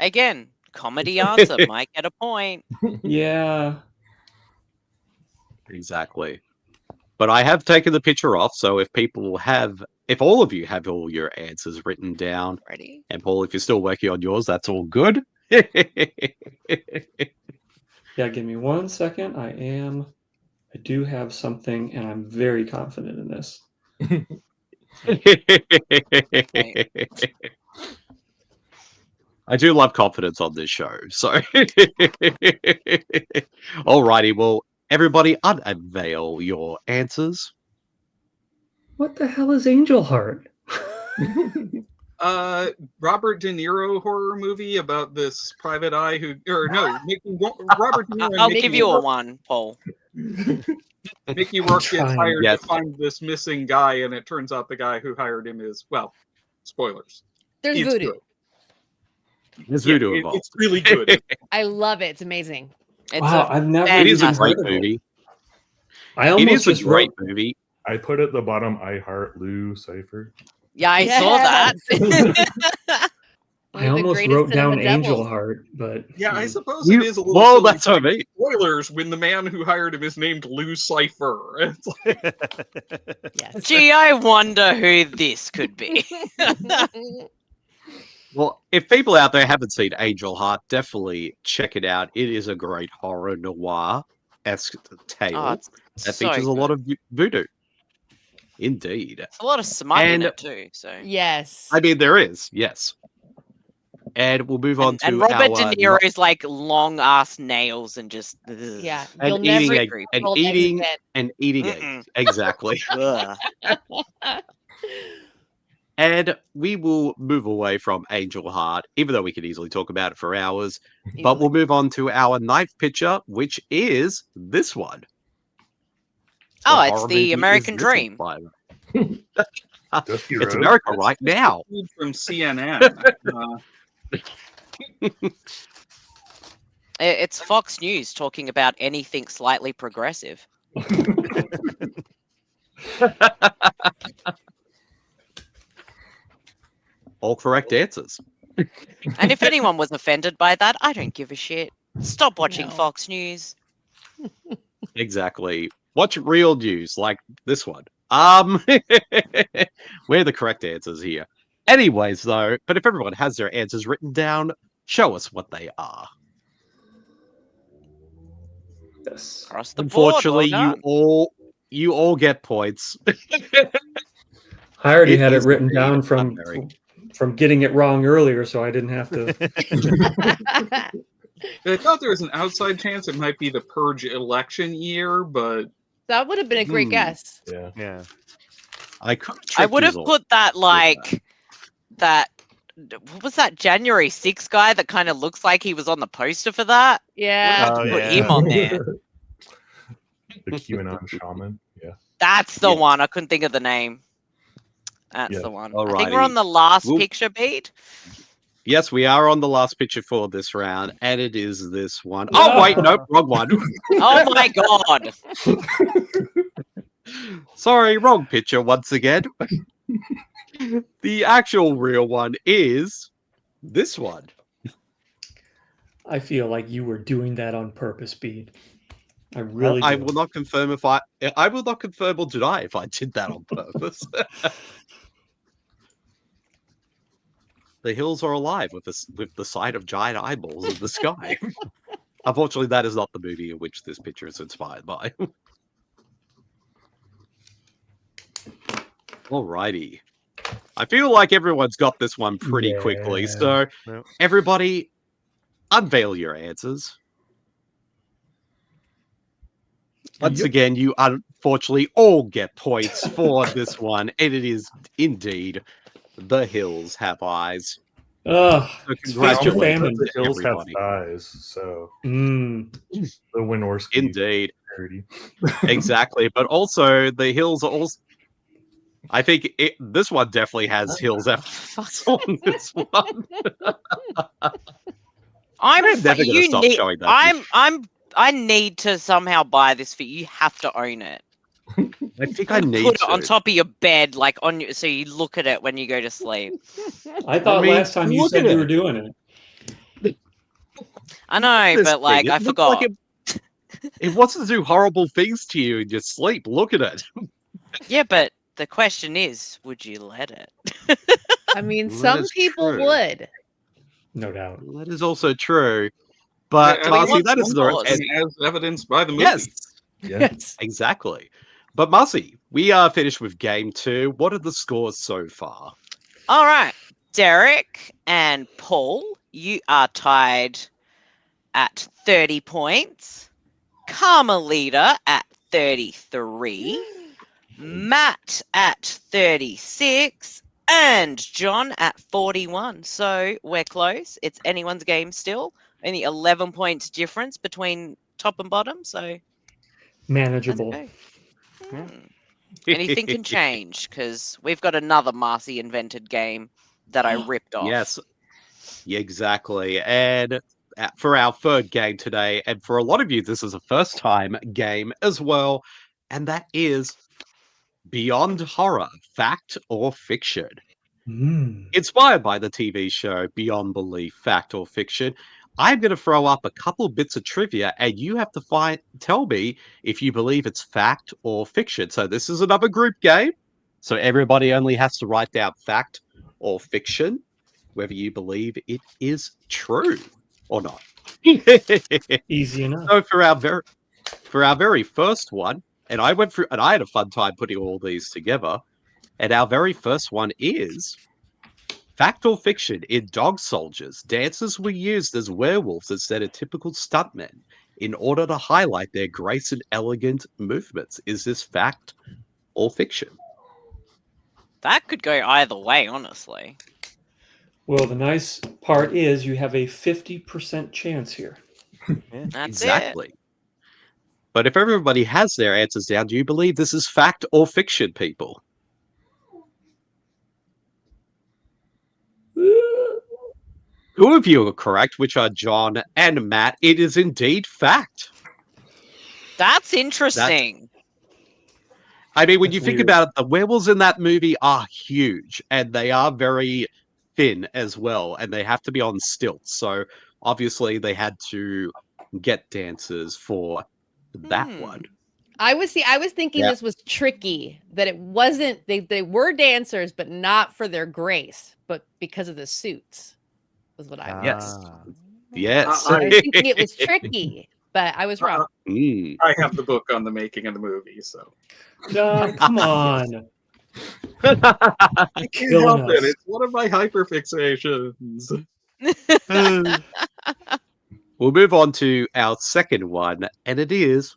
Again, comedy answer might get a point. Yeah. Exactly. But I have taken the picture off, so if all of you have all your answers written down, Ready? and Paul, if you're still working on yours, that's all good. Yeah, give me 1 second. I do have something and I'm very confident in this. I do love confidence on this show, so alrighty, well, everybody unveil your answers. What the hell is Angel Heart? Robert De Niro horror movie about this private eye who, or no, Robert De Niro and I'll Mickey give you a Rourke- 1, Paul. Mickey Rourke gets Trying. hired Yes. to find this missing guy, and it turns out the guy who hired him is, well, spoilers. There's It's voodoo. good. There's Yeah, voodoo involved. it's really good. I love it. It's amazing. It's Wow, a I've never It is a even great heard of it. movie. I It almost is a just great wrote, movie. I put at the bottom I Heart Lou Cipher. yeah, I saw that. I One of the almost greatest wrote down cinema Angel devils. Heart, but Yeah, I hmm. suppose it is a little Well, silly that's what I mean. spoilers when the man who hired him is named Lou Cipher. It's like, Yes. Gee, I wonder who this could be. Well, if people out there haven't seen Angel Heart, definitely check it out. It is a great horror noir-esque tale Oh, it's that so features a lot good. of voodoo. Indeed. It's a lot of smut in And- it too. So Yes. I mean, there is, yes. And we'll move on to and Robert De our Niro's like long ass nails and just Yeah. And You'll eating never egg- creepy. and control that eating event. and eating Mm-mm. eggs. Exactly. Ugh. And we will move away from Angel Heart, even though we could easily talk about it for hours. But we'll move on to our 9th picture, which is this one. Oh, What it's horror the movie is American this Dream. inspired? Dusty It's Road. America right now. dude from CNN. It's Fox News talking about anything slightly progressive. All correct answers. And if anyone was offended by that, I don't give a shit. Stop watching No. Fox News. Exactly. Watch real news like this one. We're the correct answers here. Anyways, though, but if everyone has their answers written down, show us what they are. Yes. Across the board. Well Unfortunately, done. you all get points. I already had it is written indeed down unfair. from getting it wrong earlier, so I didn't have to. I thought there was an outside chance it might be the Purge election year, but That would have been a great guess. Yeah. Yeah. I could. I would have put that like that. What was that January 6th guy that kind of looks like he was on the poster for that? Yeah. Oh, Put yeah. him on there. The QAnon shaman. Yeah. That's the Yes. one. I couldn't think of the name. That's Yeah. the one. I think we're Alrighty. on the last Well- picture beat. Yes, we are on the last picture for this round, and it is this one. Oh wait, nope, wrong one. Oh my god. Sorry, wrong picture once again. The actual real one is this one. I feel like you were doing that on purpose, Bede. I really I do. will not confirm if I will not confirm or deny if I did that on purpose. The hills are alive with the sight of giant eyeballs in the sky. Unfortunately, that is not the movie in which this picture is inspired by. Alrighty. I feel like everyone's got this one pretty quickly, Yeah. so Yep. everybody, unveil your answers. Once Yep. again, you unfortunately all get points for this one, and it is indeed The Hills Have Eyes. Ugh. So It's feast or congratulations famine. The to hills have everybody. thighs, so Mm. the Wynorski Indeed, parody. exactly. But also, The Hills are also. I think this one definitely has Hills F on this one. I'm We're never gonna you stop need, showing that. I need to somehow buy this for you. You have to own it. I think I need Put it to. on top of your bed, like on your, so you look at it when you go to sleep. I thought mean, last time you look said at you it. were doing it. I know, This but like thing, I it looks forgot. like it wants to do horrible things to you in your sleep. Look at it. Yeah, but the question is, would you let it? I mean, That some is people true. would. No doubt. That is also true. But I think Marcy, it's that is the something as evidenced by the movie. yes, Yeah. Yes. exactly. But Marcy, we are finished with game 2. What are the scores so far? All right, Derek and Paul, you are tied at 30 points. Carmelita at 33. Matt at 36. And John at 41. So we're close. It's anyone's game still. Only 11 points difference between top and bottom. So let's Manageable. go. Anything can change because we've got another Marcy invented game that I ripped off. Yes, yeah, exactly. And for our third game today, and for a lot of you, this is a first time game as well, and that is Beyond Horror, Fact or Fiction. Mm. Inspired by the TV show Beyond Belief, Fact or Fiction, I'm going to throw up a couple of bits of trivia, and you have to tell me if you believe it's fact or fiction. So this is another group game. So everybody only has to write down fact or fiction, whether you believe it is true or not. Easy enough. So for our very first one, and I went through, and I had a fun time putting all these together. And our very first one is fact or fiction. In Dog Soldiers, dancers were used as werewolves instead of typical stuntmen in order to highlight their grace and elegant movements. Is this fact or fiction? That could go either way, honestly. Well, the nice part is you have a 50% chance here. That's Exactly. But if everybody has their answers down, do you believe this is fact or fiction, people? Two of you are correct, which are John and Matt. It is indeed fact. That's interesting. I mean, when That's you think weird. about it, the werewolves in that movie are huge, and they are very Finn as well, and they have to be on stilts. So obviously they had to get dancers for that one. I was thinking Yeah. this was tricky, that it wasn't they were dancers, but not for their grace, but because of the suits, was what I was. Yes. Ah. Yes. I was thinking it was tricky, but I was wrong. Mm. I have the book on the making of the movie, so Come on. I can't Killing help it. us. It's one of my hyperfixations. We'll move on to our second one, and it is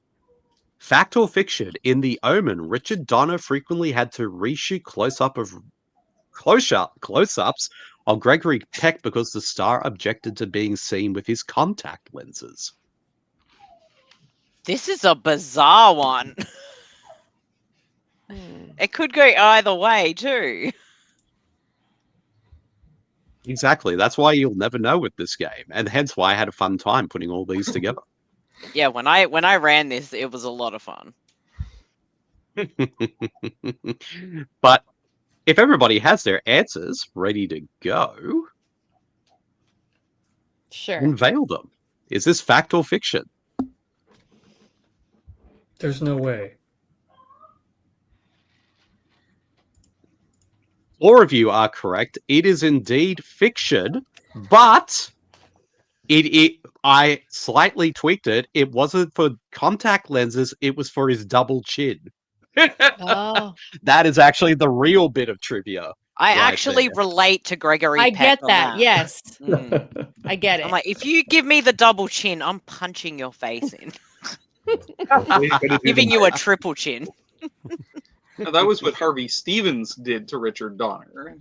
fact or fiction. In The Omen, Richard Donner frequently had to reshoot close-ups of Gregory Peck because the star objected to being seen with his contact lenses. This is a bizarre one. It could go either way too. Exactly. That's why you'll never know with this game, and hence why I had a fun time putting all these together. Yeah, when I ran this, it was a lot of fun. But if everybody has their answers ready to go, Sure. unveil them. Is this fact or fiction? There's no way. 4 of you are correct. It is indeed fiction, but I slightly tweaked it. It wasn't for contact lenses, it was for his double chin. Oh, That is actually the real bit of trivia. I Right actually there. relate to Gregory I Peck get on that. Yes, Mm. I get it. I'm like, if you give me the double chin, I'm punching your face in. Giving you a triple chin. Now, that was what Harvey Stevens did to Richard Donner.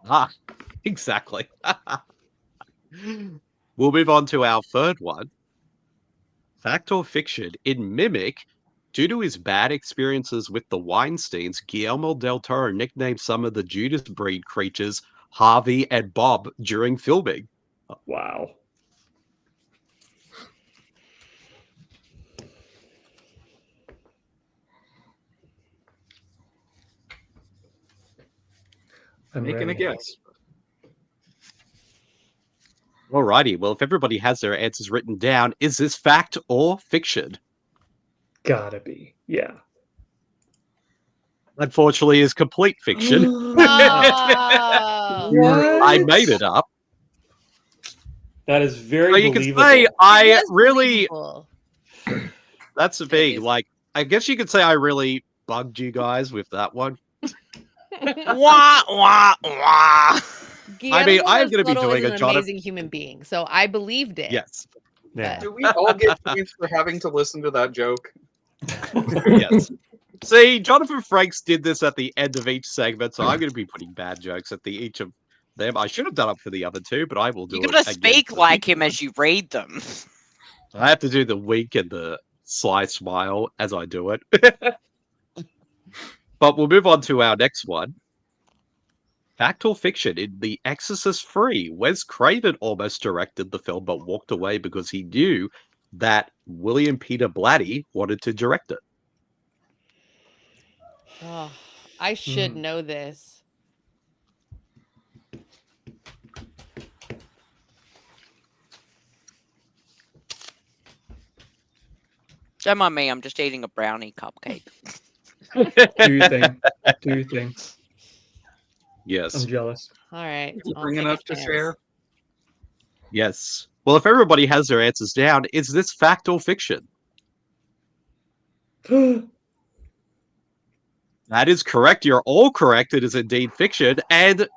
Ah, exactly. We'll move on to our third one. Fact or fiction? In Mimic, due to his bad experiences with the Weinsteins, Guillermo del Toro nicknamed some of the Judas breed creatures Harvey and Bob during filming. Wow. I'm Making a ready. guess. Alrighty, well, if everybody has their answers written down, is this fact or fiction? Gotta be. Yeah. Unfortunately, is complete fiction. Oh, I made it up. That is very So you can believable. say It I is really. believable. That's the It thing. is. Like, I guess you could say I really bugged you guys with that one. Wah wah wah. Guillermo I'm del gonna be Toro doing is a an Jonathan- amazing human being, so I believed it. Yes. Yeah. Do we all get points for having to listen to that joke? Yes. See, Jonathan Frakes did this at the end of each segment, so I'm going to be putting bad jokes at each of them. I should have done it for the other two, but I will do You it. gotta again speak for like these him as you read them. I have to do the wink and the sly smile as I do it. But we'll move on to our next one. Fact or fiction? In The Exorcist 3, Wes Craven almost directed the film but walked away because he knew that William Peter Blatty wanted to direct it. Oh, I should Hmm. know this. Don't mind me, I'm just eating a brownie cupcake. Do your thing. Do your thing. Yes. I'm jealous. All right. Is it I'll bring take a enough to chance. share? Yes. Well, if everybody has their answers down, is this fact or fiction? That is correct. You're all correct. It is indeed fiction. And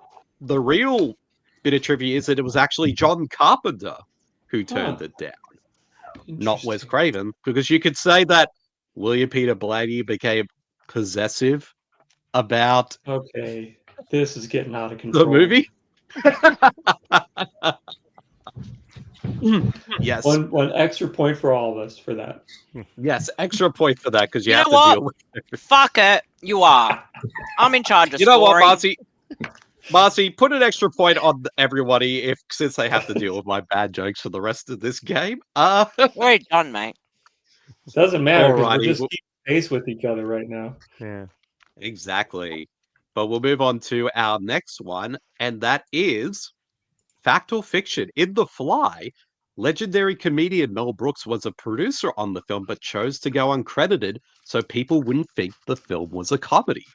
the real bit of trivia is that it was actually John Carpenter who turned Huh. it down, not Wes Interesting. Craven, because you could say that William Peter Blatty became possessive about Okay. This is getting out of the control. movie. Yes. One extra point for all of us for that. Yes. Extra point for that because you You have know to what? deal with Fuck it, you are. I'm in charge of You know what, scoring. Marcy? Marcy, put an extra point on everybody since they have to deal with my bad jokes for the rest of this game. We're done, mate. Doesn't matter because we're Alrighty, just well- keeping pace with each other right now. Yeah. Exactly. But we'll move on to our next one, and that is fact or fiction. In The Fly, legendary comedian Mel Brooks was a producer on the film, but chose to go uncredited so people wouldn't think the film was a comedy.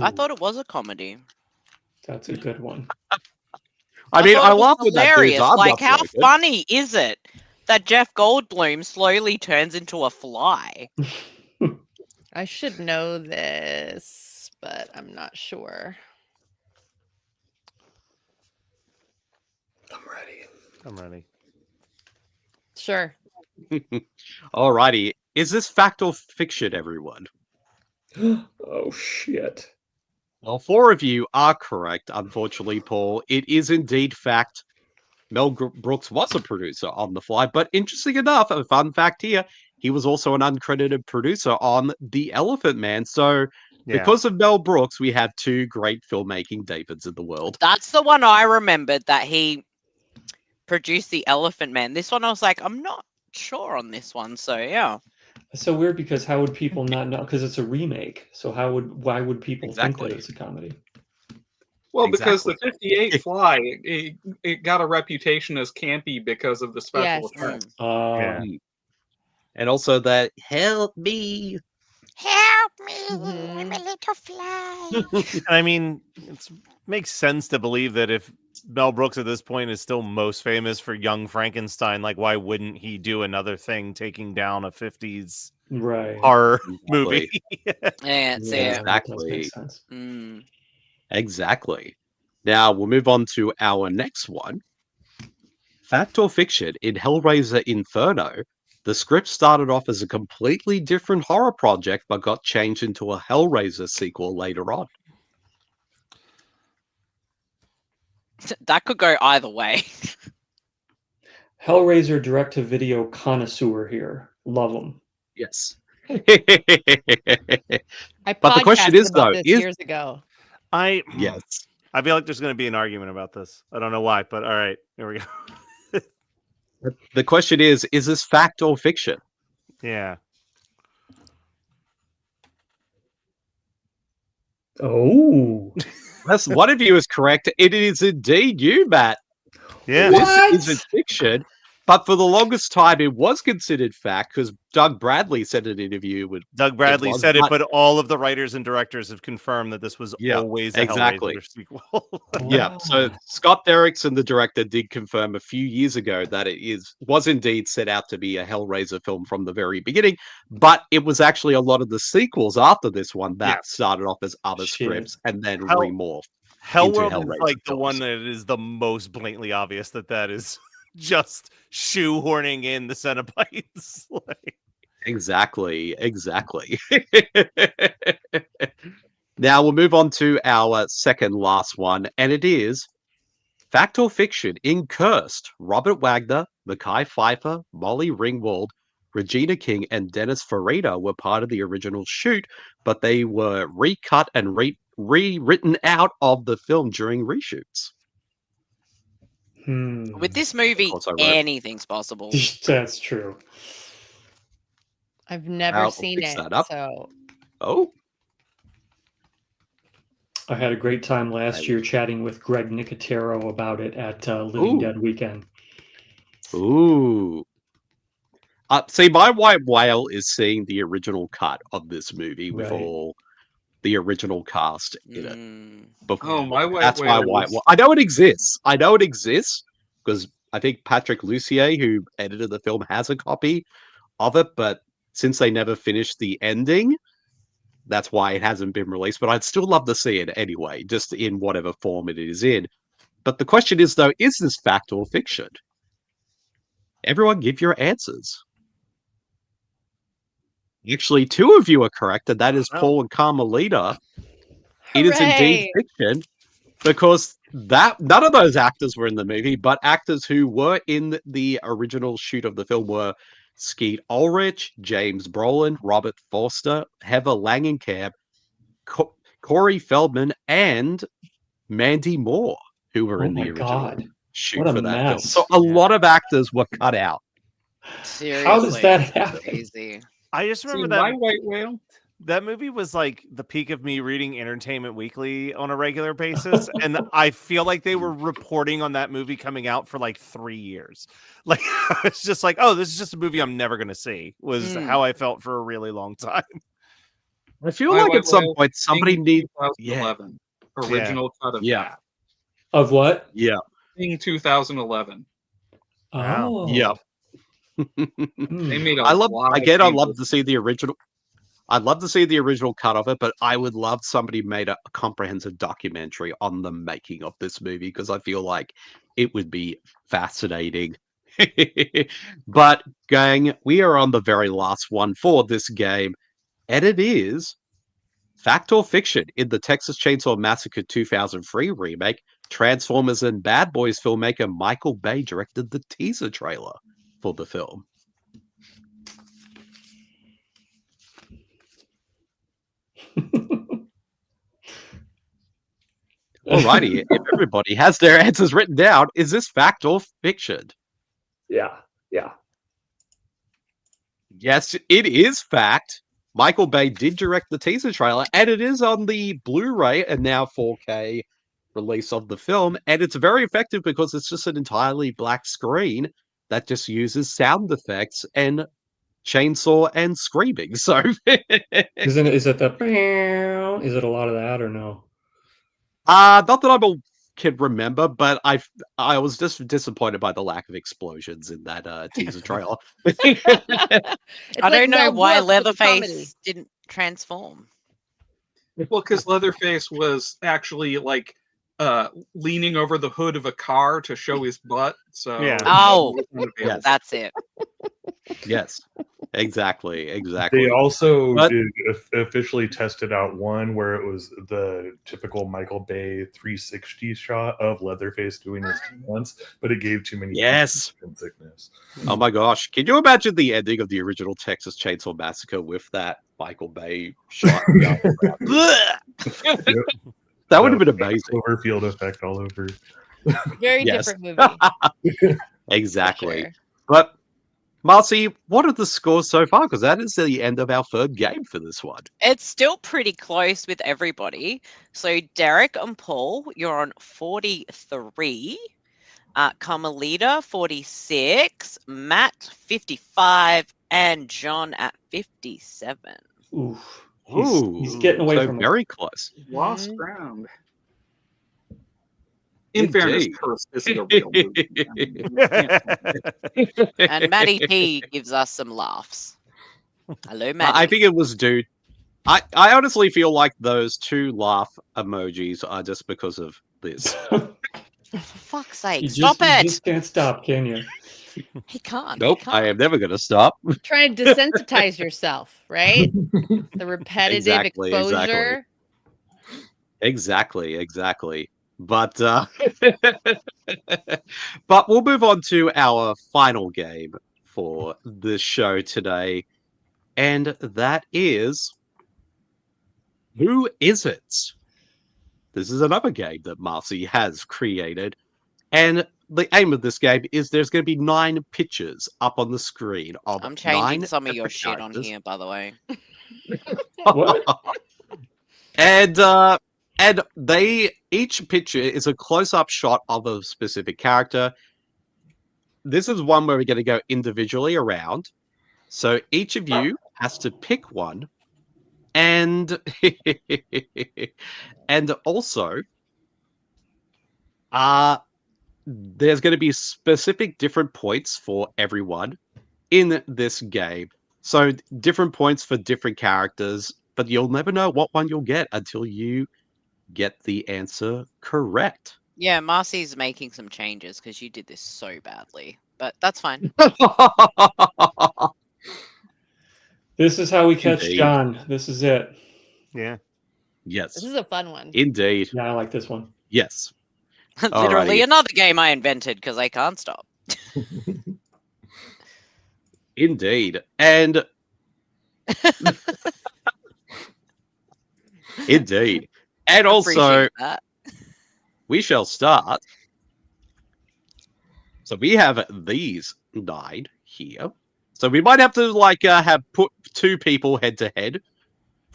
I Ooh, thought it was a comedy. that's a good one. I mean, thought I it was love when that dude's hilarious. arm Like, got how broken. funny is it that Jeff Goldblum slowly turns into a fly? I should know this, but I'm not sure. I'm ready. I'm ready. Sure. Alrighty. Is this fact or fiction, everyone? Oh shit. Well, 4 of you are correct, unfortunately, Paul. It is indeed fact. Mel Brooks was a producer on The Fly, but interesting enough, a fun fact here, he was also an uncredited producer on The Elephant Man. So, Yeah. because of Mel Brooks, we have 2 great filmmaking Davids in the world. That's the one I remembered that he produced The Elephant Man. This one I was like, I'm not sure on this one. So yeah. It's so weird because how would people not know? Because it's a remake. So why would people think Exactly. that it's a comedy? Well, because the Exactly. 58 Fly, it got a reputation as campy because of the special Yes. effects. Yeah. And also that help me. Help me, Mhm. I'm a little fly. And I mean, it makes sense to believe that if Mel Brooks at this point is still most famous for Young Frankenstein, like why wouldn't he do another thing taking down a 50s Right. horror Exactly. movie? Yeah, it's Yeah, it. that does Exactly. make sense. Mm. Exactly. Now we'll move on to our next one. Fact or fiction, in Hellraiser Inferno, the script started off as a completely different horror project but got changed into a Hellraiser sequel later on. That could go either way. Hellraiser direct-to-video connoisseur here. Love them. Yes. I But the question podcasted is, about though, this is- years ago. Yes. I feel like there's going to be an argument about this. I don't know why, but all right, here we go. The question is this fact or fiction? Yeah. Oh. Yes, one of you is correct. It is indeed you, Matt. Yeah. What? This isn't fiction, but for the longest time it was considered fact because Doug Bradley said in an interview with Doug Bradley was, said it, but- but all of the writers and directors have confirmed that this was Yeah, always a exactly. Hellraiser sequel. Yeah, so Scott Derrickson, the director, did confirm a few years ago that it was indeed set out to be a Hellraiser film from the very beginning, but it was actually a lot of the sequels after this one that Yes. started off as other Shit. scripts and then Hell- remorphed. Hellworld is Hellraiser like the films. one that is the most blatantly obvious that is just shoehorning in the Cenobites. Like, Exactly. Now we'll move on to our second last one, and it is fact or fiction. In Cursed, Robert Wagner, Mekhi Phifer, Molly Ringwald, Regina King, and Dennis Farina were part of the original shoot, but they were recut and rewritten out of the film during reshoots. With this movie, course I wrote. anything's possible. That's true. I've never I'll seen fix it, that up. so Oh, I had a great time last year chatting with Greg Nicotero about it at Living Ooh. Dead Weekend. ooh. See, my white whale is seeing the original cut of this movie with Right. all the original cast in it. Mm. Before. Oh, my white That's my whale white is- whale. I know it exists. Because I think Patrick Lussier, who edited the film, has a copy of it, but since they never finished the ending, that's why it hasn't been released. But I'd still love to see it anyway, just in whatever form it is in. But the question is, though, is this fact or fiction? Everyone give your answers. Actually, 2 of you are correct, and that is Oh. Paul and Carmelita. It is indeed Hooray! fiction because none of those actors were in the movie, but actors who were in the original shoot of the film were Skeet Ulrich, James Brolin, Robert Forster, Heather Langenkamp, Corey Feldman, and Mandy Moore, who were Oh in the my original God. shoot What a for that film. mess. So a lot of actors were cut out. Seriously. How does that happen? Crazy. I just See, remember my that. white whale. That movie was like the peak of me reading Entertainment Weekly on a regular basis, and I feel like they were reporting on that movie coming out for like 3 years. Like it's just like, oh, this is just a movie I'm never going to see. Was how I felt for a really long time. I feel like at some point somebody needs. 2011 original cut of Yeah. that. Of what? Yeah. Thing 2011. Wow. Oh. Yeah. They made a I love. lot of Again, I changes. love to see the original. I'd love to see the original cut of it, but I would love somebody made a comprehensive documentary on the making of this movie because I feel like it would be fascinating. But, gang, we are on the very last one for this game, and it is Fact or Fiction. In the Texas Chainsaw Massacre 2003 remake, Transformers and Bad Boys filmmaker Michael Bay directed the teaser trailer for the film. Alrighty, if everybody has their answers written down, is this fact or fiction? Yeah. Yeah. Yes, it is fact. Michael Bay did direct the teaser trailer, and it is on the Blu-ray and now 4K release of the film, and it's very effective because it's just an entirely black screen that just uses sound effects and chainsaw and screaming. So Is it the? Is it a lot of that or no? not that can remember, but I was just disappointed by the lack of explosions in that teaser trailer. I don't know why Leatherface. Leatherface didn't transform. Well, because Leatherface was actually like leaning over the hood of a car to show his butt. So Yeah. Oh. it wasn't available. Yes. That's it. Yes, exactly. They also But- did officially tested out one where it was the typical Michael Bay 360 shot of Leatherface doing his dance, but it gave too many Yes. motion sickness. Oh my gosh. Can you imagine the ending of the original Texas Chainsaw Massacre with that Michael Bay shot? That would have been amazing. Cloverfield effect all over. Very Yes. different movie. for Exactly. sure. But, Marcy, what are the scores so far? Because that is the end of our third game for this one. It's still pretty close with everybody. So Derek and Paul, you're on 43. Carmelita, 46. Matt, 55. And John at 57. Oof. He's Ooh, getting away so from it. very close. Lost Mhm. ground. In fairness, Indeed. Curse isn't a real movie. And Matty P gives us some laughs. Hello, Matty. I think it was due. I honestly feel like those two laugh emojis are just because of this. For fuck's sake, You stop you it! just can't stop, can you? He can't. Nope, he can't. I am never going to stop. Trying to desensitize yourself, right? The repetitive Exactly, exposure. Exactly. But but we'll move on to our final game for the show today, and that is Who Is It? This is another game that Marcy has created, and the aim of this game is there's going to be 9 pictures up on the screen of I'm changing 9 some of your different shit on characters. here, by the way. What? And each picture is a close-up shot of a specific character. This is one where we're going to go individually around. So each of you has to pick one, and and also, there's going to be specific different points for everyone in this game. So different points for different characters, but you'll never know what one you'll get until you get the answer correct. Yeah, Marcy's making some changes because you did this so badly. But that's fine. This is how we catch Indeed. John. This is it. Yeah. Yes, This is a fun one. indeed. Yeah, I like this one. Yes. Literally Alrighty. another game I invented because I can't stop. Indeed. And indeed. And also, Appreciate that. we shall start. So we have these 9 here. So we might have to have put 2 people head to head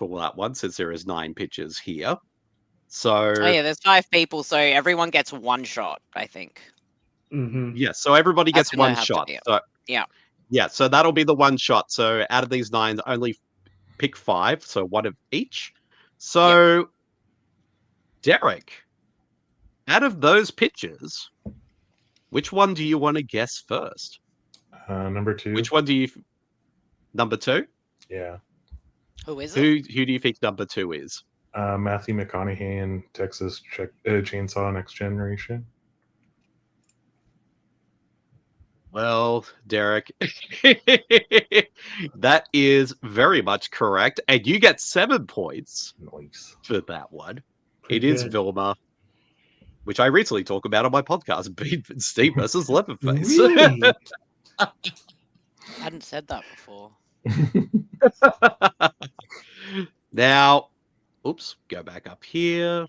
for that one, since there is 9 pitches here. So Oh yeah, there's 5 people, so everyone gets 1 shot, I think. Hmm. yeah, so everybody That's gets gonna 1 have to shot. be it. So Yeah. yeah, so that'll be the 1 shot. So out of these 9, only pick 5, so 1 of each. So Derek, out of those pitches, which one do you want to guess first? Number 2. Which one do you? Number 2. Yeah. Who is it? Who do you think number 2 is? Matthew McConaughey in Texas Chainsaw Next Generation. Well, Derek, that is very much correct, and you get 7 points Nice. for that one. Pretty It is good. Vilma, which I recently talk about on my podcast, Bean Steve versus Leatherface. Really? I hadn't said that before. Now, oops, go back up here.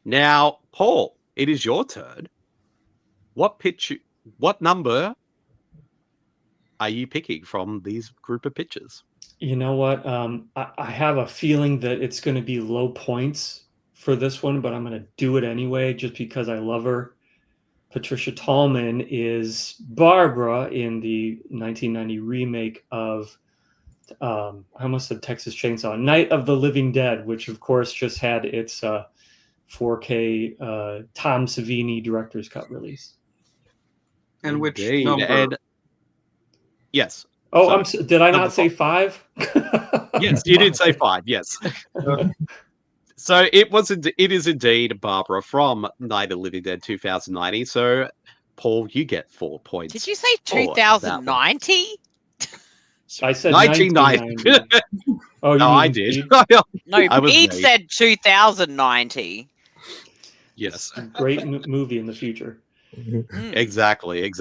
Now, Paul, it is your turn. What number are you picking from these group of pitches? You know what? I have a feeling that it's going to be low points for this one, but I'm going to do it anyway just because I love her. Patricia Tallman is Barbara in the 1990 remake of, I almost said Texas Chainsaw, Night of the Living Dead, which of course just had its 4K Tom Savini director's cut release. And which Indeed, number? and yes. Oh, So, did I number not say 5? Yes, you did say 5, yes. So it is indeed Barbara from Night of the Living Dead 2090. So, Paul, you get 4 points. Did you say for that one. 2090? I said 1990. 1990. Oh, you No, mean I did. Pete? No, I was Pete late. said 2090. Yes, Great movie in the future. Mm. exactly.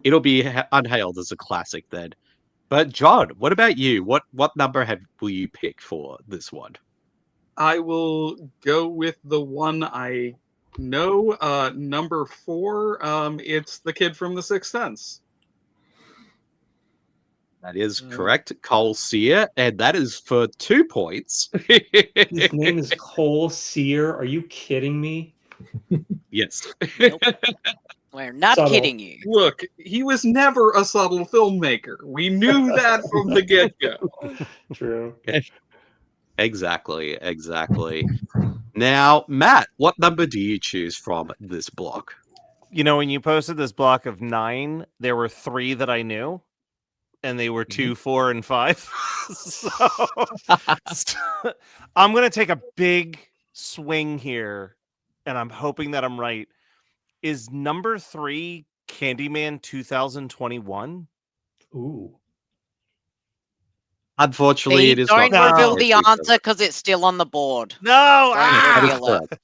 It'll be unhailed as a classic then. But John, what about you? What number will you pick for this one? I will go with the one I know. Number 4. It's the kid from The Sixth Sense. That is correct, Cole Sear, and that is for 2 points. His name is Cole Sear. Are you kidding me? Yes. We're not Subtle. kidding you. Look, he was never a subtle filmmaker. We knew that from the get-go. True. Exactly. Now, Matt, what number do you choose from this block? You know, when you posted this block of 9, there were 3 that I knew, and they were 2, 4, and 5. So I'm going to take a big swing here, and I'm hoping that I'm right. Is number 3 Candyman 2021? Ooh. Unfortunately, it is Don't not. reveal the answer because it's still on the board. No! That is reveal it. correct.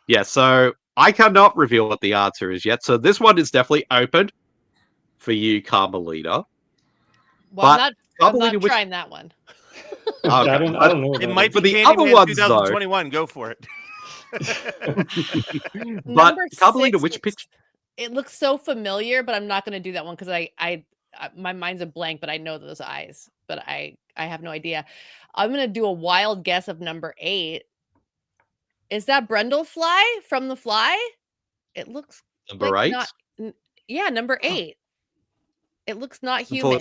Yeah, so I cannot reveal what the answer is yet. So this one is definitely open for you, Carmelita. Well, I'm But not Carmelita, which- trying that one. Okay, I don't know. It about might For be the other Candyman ones, though- 2021. Go for it. But Number Carmelita, 6 which looks- pitch? It looks so familiar, but I'm not going to do that one because my mind's a blank, but I know those eyes, but I have no idea. I'm going to do a wild guess of number 8. Is that Brundlefly from The Fly? It looks Number like 8? not. Yeah, number 8. It looks not human.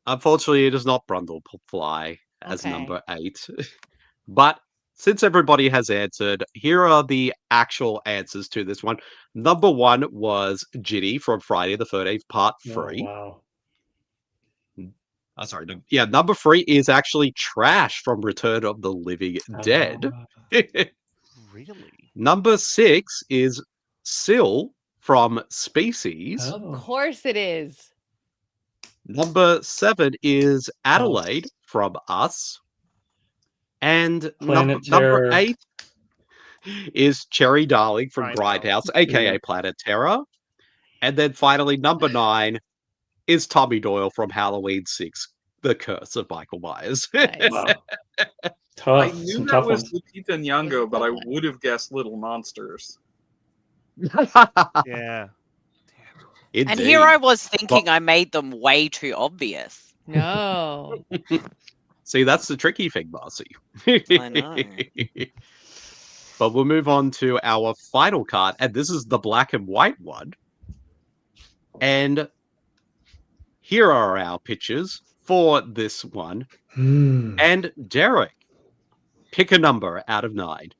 Unfortunately, it is not Brundlefly as Okay. number 8. But since everybody has answered, here are the actual answers to this one. Number 1 was Ginny from Friday the 13th, Part 3. Oh, wow. Number 3 is actually Trash from Return of the Living Dead. Really? Number 6 is Syl from Species. Of Oh. course it is. Number 7 is Adelaide from Us. And Planet number Terror. 8 is Cherry Darling from Grindhouse. Grindhouse, aka Planet Terror. And then finally, number 9 is Tommy Doyle from Halloween 6, The Curse of Michael Myers. Nice. Wow. I Tough. knew Some that tough was ones. Lupita Nyong'o, but I Tough one. would have guessed Little Monsters. Yeah. And here I was thinking I made them way too obvious. No. See, that's the tricky thing, Marcy. I know. But we'll move on to our final card, and this is the black and white one. And here are our pictures for this one. And Derek, pick a number out of 9.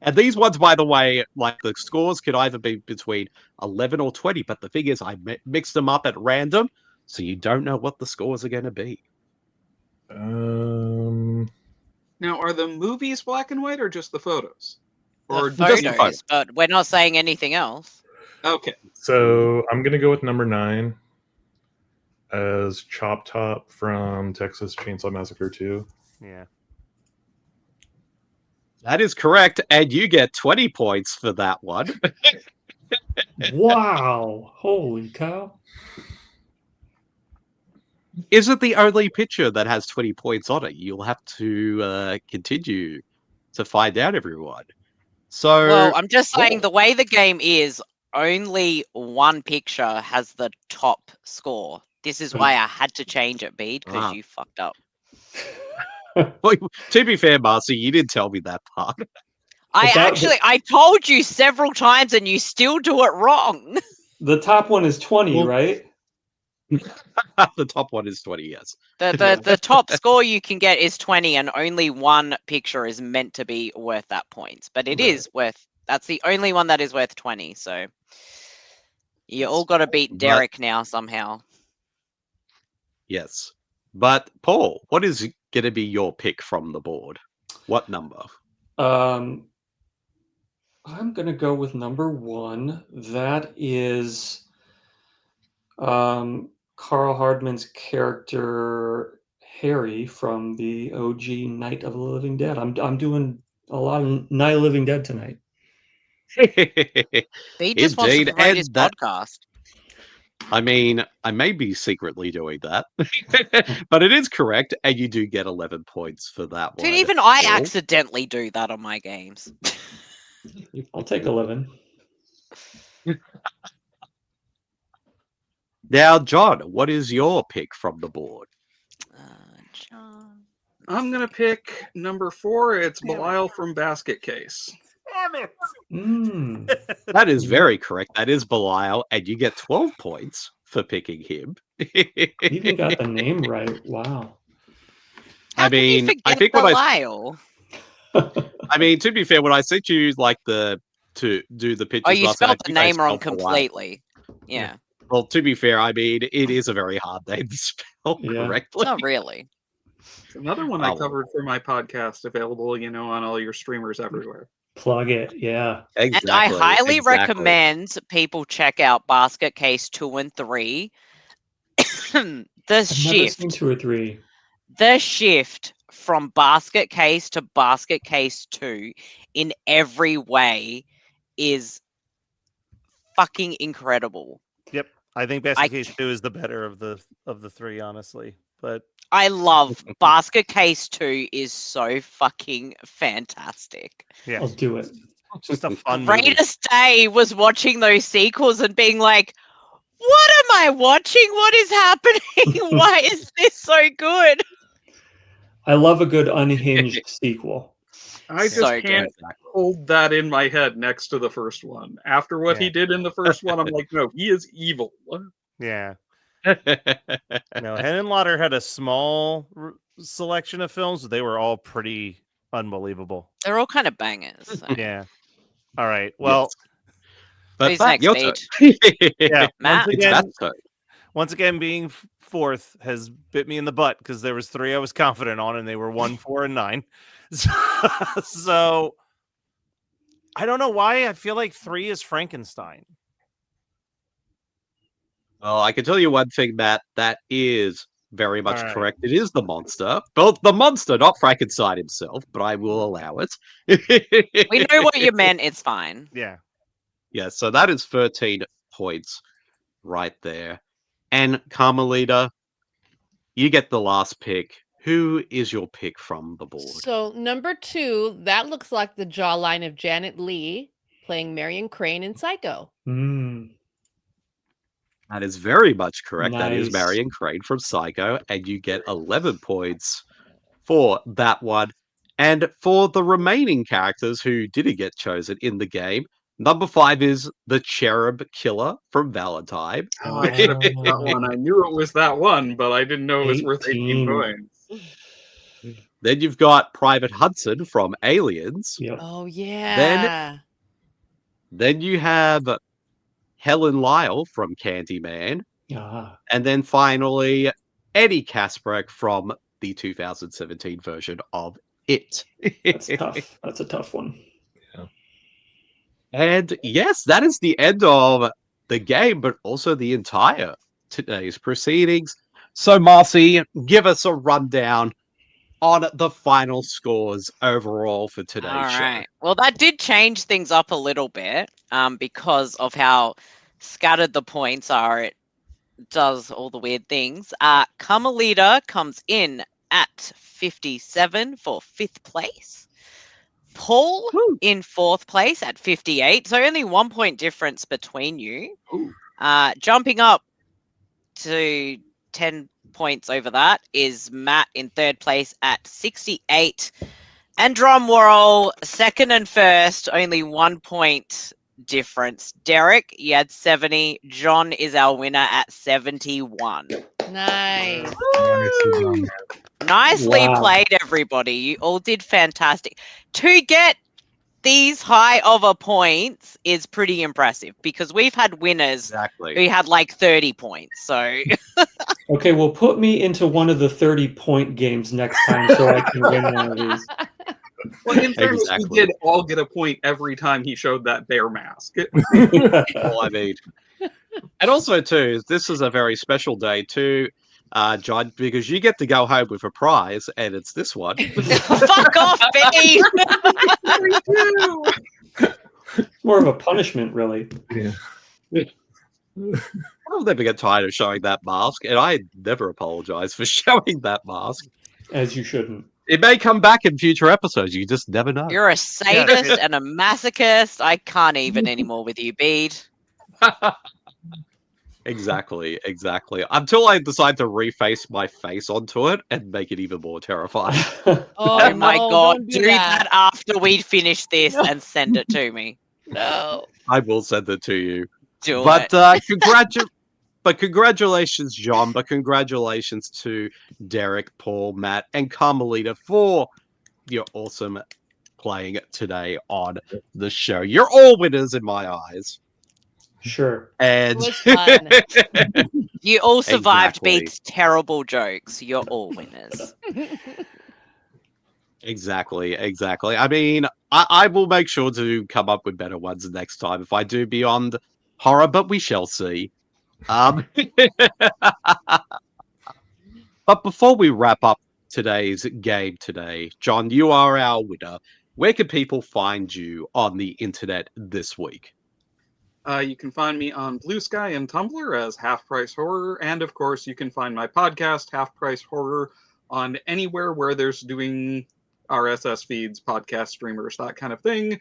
And these ones, by the way, like the scores could either be between 11 or 20, but the thing is, I mixed them up at random, so you don't know what the scores are going to be. Now, are the movies black and white or just the photos? The just the photos, but we're not saying anything else. Okay. So I'm gonna go with number 9 as Chop Top from Texas Chainsaw Massacre 2. Yeah. That is correct, and you get 20 points for that one. Wow. Holy cow. Is it the only picture that has 20 points on it? You'll have to continue to find out, everyone. So, Well, I'm just saying the way the game is, only one picture has the top score. This is why I had to change it, Bede, because you fucked up. well, to be fair, Marcy, you didn't tell me that part. I told you several times and you still do it wrong. The top one is 20, right? The top one is 20, yes. The top score you can get is 20, and only one picture is meant to be worth that points. But it is worth, that's the only one that is worth 20. So you all got to beat Derek now somehow. Yes. But Paul, what is going to be your pick from the board? What number? I'm going to go with number 1. That is Carl Hardman's character Harry from the OG Night of the Living Dead. I'm doing a lot of Night of the Living Dead tonight. He just wants to Indeed, promote his and that- podcast. I mean, I may be secretly doing that, but it is correct, and you do get 11 points for that one. Dude, even I Paul. accidentally do that on my games. I'll take 11. Now, John, what is your pick from the board? John. I'm going to pick number 4. It's Belial from Basket Case. Damn it! That is very correct. That is Belial, and you get 12 points for picking him. Even got the name right. Wow. How can you I forget think Belial? I mean, to be fair, when I sent you like to do the pictures, Oh, you last night, spelled I the think I name wrong spelled Belial. completely. Yeah. Well, to be fair, I mean, it is a very hard name to spell Yeah. correctly. Not really. Another one I covered for my podcast, available, on all your streamers everywhere. Plug it. Yeah. Exactly, And I highly exactly. recommend people check out Basket Case 2 and 3. I've never seen 2 or 3. The shift from Basket Case to Basket Case 2 in every way is fucking incredible. Yep. I think Basket Case 2 is the better of the 3, honestly. But I love Basket Case 2 is so fucking fantastic. yeah, I'll do it. it's just a fun movie. Greatest day was watching those sequels and being like, what am I watching? What is happening? Why is this so good? I love a good unhinged sequel. I just So can't hold that in my head next to the first one. After what he Yeah. did in the first one, I'm like, no, he is evil. Yeah. Henenlotter had a small selection of films, but they were all pretty unbelievable. They're all kind of bangers. So. Yeah. All right. Well, But Who's Matt, next, your Paige? turn. yeah. Matt? It's Matt's turn. Once again, being fourth has bit me in the butt because there was 3 I was confident on, and they were 1, 4, and 9. So I don't know why I feel like 3 is Frankenstein. Well, I can tell you one thing, Matt. That is very much All right. correct. It is the monster. Well, the monster, not Frankenstein himself, but I will allow it. We know what you meant. It's fine. Yeah. Yeah, so that is 13 points right there. And Carmelita, you get the last pick. Who is your pick from the board? So number 2, that looks like the jawline of Janet Leigh playing Marion Crane in Psycho. That is very much correct. That is Nice. Marion Crane from Psycho, and you get 11 points for that one. And for the remaining characters who didn't get chosen in the game, number 5 is the Cherub Killer from Valentine. Oh, I should have picked that one. I knew it was that one, but I didn't know it was worth 18 points. Then you've got Private Hudson from Aliens. Yep. Oh yeah. Then you have Helen Lyle from Candyman. Ah, And then finally, Eddie Kasparek from the 2017 version of It. that's tough. That's a tough one. And yes, that is the end of the game, but also the entire today's proceedings. So, Marcy, give us a rundown on the final scores overall for today's All show. right. Well, that did change things up a little bit because of how scattered the points are. It does all the weird things. Carmelita comes in at 57 for 5th place. Paul in 4th place at 58. So only 1 point difference between you. Ooh. Jumping up to 10 points over that is Matt in 3rd place at 68. And drum roll, 2nd and 1st, only 1 point difference. Derek, you had 70. John is our winner at 71. Nice. Nicely Wow. played, everybody. You all did fantastic. To get these high of a points is pretty impressive because we've had winners Exactly. who had like 30 points. So Okay, well, put me into one of the 30-point games next time so I can win one of these. Well, in fairness, Exactly. we did all get a point every time he showed that bear mask. All I need. And also, too, this is a very special day, too, John, because you get to go home with a prize, and it's this one. fuck off, B. More of a punishment, really. Yeah. I'll never get tired of showing that mask, and I never apologize for showing that mask. As you shouldn't. It may come back in future episodes. You just never know. You're a sadist and a masochist. I can't even anymore with you, Bede. Exactly. Until I decide to reface my face onto it and make it even more terrifying. Oh, my no, god, don't do that after we finish this and send it to me. No. I will send it to you. Do But it. congratulations, John. But congratulations to Derek, Paul, Matt, and Carmelita for your awesome playing today on the show. You're all winners in my eyes. Sure. And It was fun. You all survived Exactly. Bede's terrible jokes. You're all winners. Exactly. I mean, I will make sure to come up with better ones next time if I do beyond horror, but we shall see. But before we wrap up today's game today, John, you are our winner. Where can people find you on the internet this week? You can find me on Blue Sky and Tumblr as Half Price Horror, and of course, you can find my podcast, Half Price Horror, on anywhere where there's doing RSS feeds, podcast streamers, that kind of thing.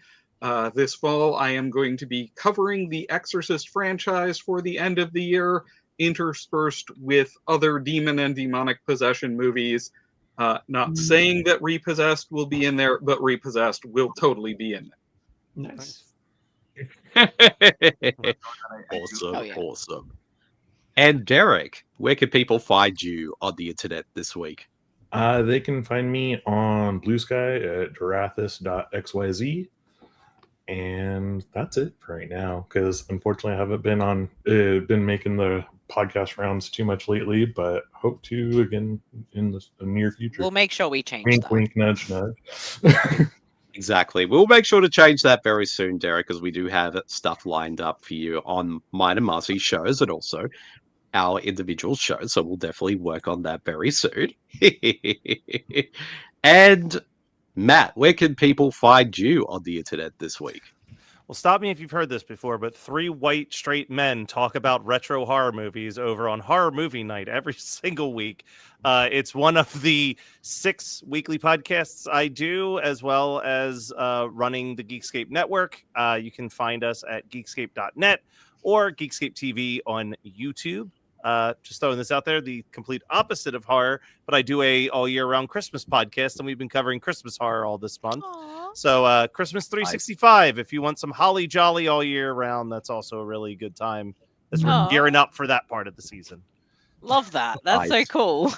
This fall, I am going to be covering the Exorcist franchise for the end of the year, interspersed with other demon and demonic possession movies. Not saying that Repossessed will be in there, but Repossessed will totally be in there. Nice. Awesome, Oh, yeah. awesome. And Derek, where can people find you on the internet this week? They can find me on Blue Sky at Durathis.xyz. And that's it for right now, because unfortunately I haven't been making the podcast rounds too much lately, but hope to again in the near future. We'll make sure we change Wink, that. wink, nudge, nudge. Exactly. We'll make sure to change that very soon, Derek, because we do have stuff lined up for you on mine and Marcy's shows and also our individual shows. So we'll definitely work on that very soon. And Matt, where can people find you on the internet this week? Well, stop me if you've heard this before, but 3 white straight men talk about retro horror movies over on Horror Movie Night every single week. It's one of the 6 weekly podcasts I do, as well as running the Geekscape Network. You can find us at geekscape.net or Geekscape TV on YouTube. Just throwing this out there, the complete opposite of horror, but I do a all year round Christmas podcast, and we've been covering Christmas horror all this month. Aw. So Christmas 365, if you want some holly jolly all year round, that's also a really good time as we're Aw. gearing up for that part of the season. Love that. That's so Nice. cool.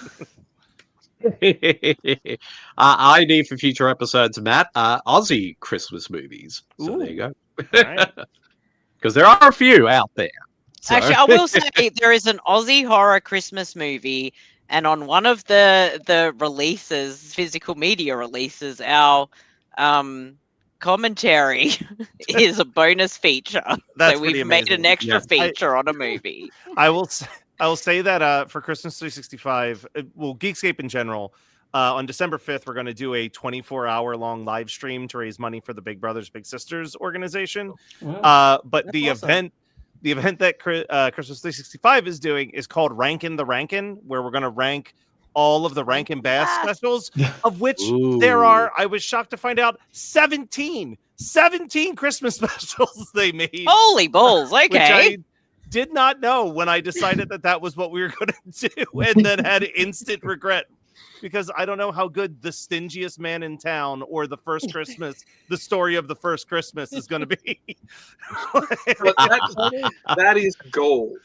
I need for future episodes, Matt, Aussie Christmas movies. So there you go. All right. Because there are a few out there. So- Actually, I will say there is an Aussie horror Christmas movie, and on one of the releases, physical media releases, our commentary is a bonus feature. That's So pretty we've made amazing. an extra Yeah. feature on a movie. I will say that for Christmas 365, well, Geekscape in general, on December 5th, we're going to do a 24-hour long live stream to raise money for the Big Brothers Big Sisters organization. Wow. But That's the awesome. event that Christmas 365 is doing is called Rankin' the Rankin', where we're going to rank all of the Rankin Bass Bass. specials, of which there are, Ooh. I was shocked to find out, 17 Christmas specials they made. Holy balls! Which Okay. I did not know when I decided that was what we were going to do, and then had instant regret because I don't know how good The Stingiest Man in Town or The First Christmas, The Story of the First Christmas is going to be. But that is gold.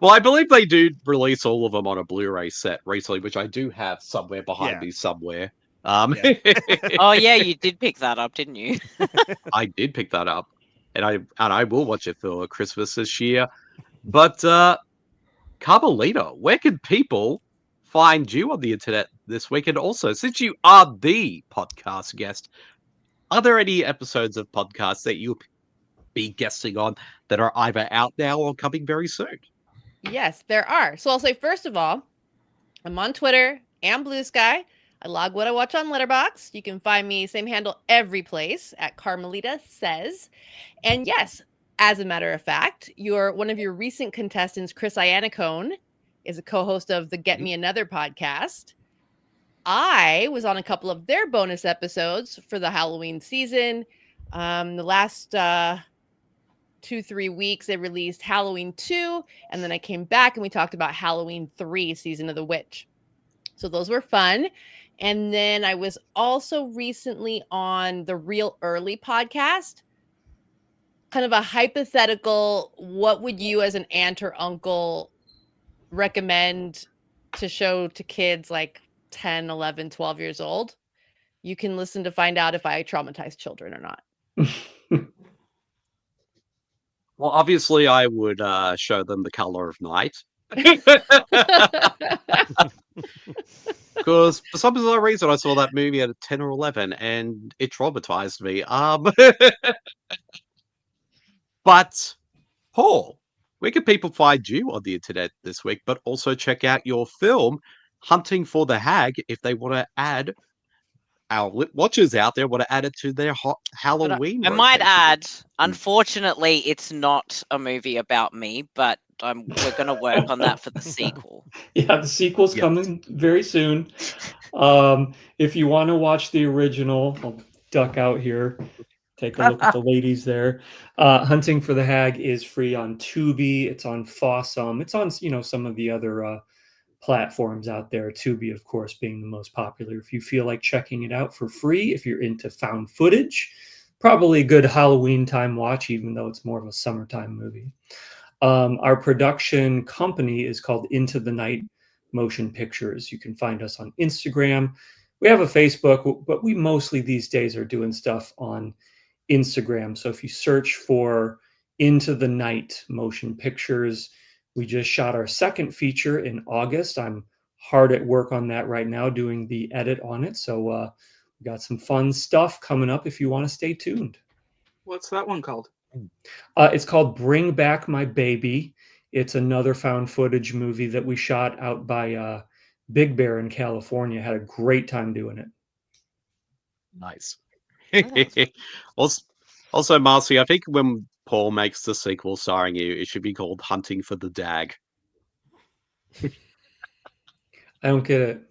Well, I believe they do release all of them on a Blu-ray set recently, which I do have somewhere behind Yeah. me somewhere. Oh yeah, you did pick that up, didn't you? I did pick that up, and I will watch it for Christmas this year. But Carmelita, where can people find you on the internet this week? And also, since you are the podcast guest, are there any episodes of podcasts that you'll be guesting on that are either out now or coming very soon? Yes, there are. So I'll say, first of all, I'm on Twitter and Blue Sky. I log what I watch on Letterboxd. You can find me, same handle, every place at Carmelita Says. And yes, as a matter of fact, one of your recent contestants, Chris Iannacone, is a co-host of the Get Me Another podcast. I was on a couple of their bonus episodes for the Halloween season. The last 2-3 weeks, they released Halloween 2, and then I came back and we talked about Halloween 3, Season of the Witch. So those were fun. And then I was also recently on the Real Early podcast, kind of a hypothetical, what would you as an aunt or uncle recommend to show to kids like 10, 11, 12 years old? You can listen to find out if I traumatize children or not. Well, obviously, I would show them The Color of Night. Because for some bizarre reason, I saw that movie at 10 or 11, and it traumatized me. But Paul, where can people find you on the internet this week? But also check out your film, Hunting for the Hag, if they want to add our watchers out there want to add it to their Halloween. I might rotation. add, unfortunately, it's not a movie about me, but we're going to work on that for the sequel. Yeah, the sequel's Yes. coming very soon. If you want to watch the original, I'll duck out here. Take a look at the ladies there. Hunting for the Hag is free on Tubi. It's on Fossum. It's on some of the other platforms out there. Tubi, of course, being the most popular. If you feel like checking it out for free, if you're into found footage, probably a good Halloween time watch, even though it's more of a summertime movie. Our production company is called Into the Night Motion Pictures. You can find us on Instagram. We have a Facebook, but we mostly these days are doing stuff on Instagram. So if you search for Into the Night Motion Pictures, we just shot our second feature in August. I'm hard at work on that right now, doing the edit on it. So we got some fun stuff coming up if you want to stay tuned. What's that one called? It's called Bring Back My Baby. It's another found footage movie that we shot out by Big Bear in California. Had a great time doing it. Nice. Oh, Also, Marcy, I think when Paul makes the sequel starring you, it should be called Hunting for the Dag. I don't get it.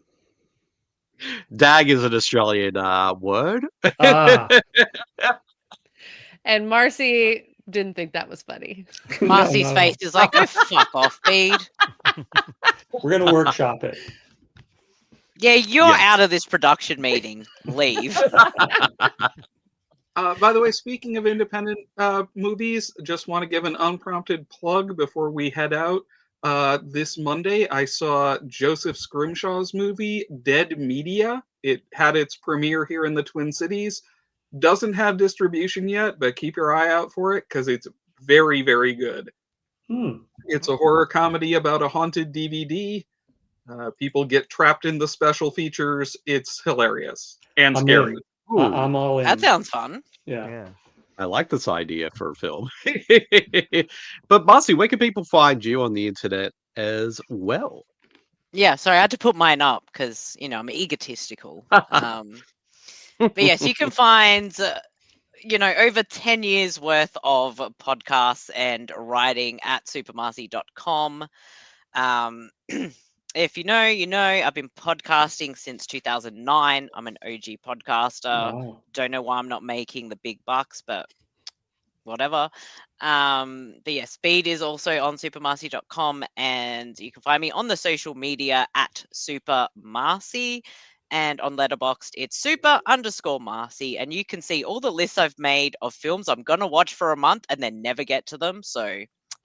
Dag is an Australian word. Ah, And Marcy, didn't think that was funny. No, Marcy's not at face is like, "Oh, fuck off, Bede." all. We're gonna workshop it. Yeah, you're Yes. out of this production meeting. Leave. By the way, speaking of independent movies, just want to give an unprompted plug before we head out. This Monday, I saw Joseph Scrimshaw's movie, Dead Media. It had its premiere here in the Twin Cities. Doesn't have distribution yet, but keep your eye out for it because it's very, very good. It's a horror comedy about a haunted DVD. People get trapped in the special features. It's hilarious and I'm scary. in. Ooh, I'm all in. That sounds fun. Yeah. Yeah. I like this idea for a film. But Marcy, where can people find you on the internet as well? Yeah, sorry, I had to put mine up because I'm egotistical. But yes, you can find over 10 years worth of podcasts and writing at supermarcy.com. If you know, I've been podcasting since 2009. I'm an OG podcaster. Wow. Don't know why I'm not making the big bucks, but whatever. But yeah, Speed is also on supermarcy.com, and you can find me on the social media at supermarcy, and on Letterboxd it's super_Marcy, and you can see all the lists I've made of films I'm gonna watch for a month and then never get to them. So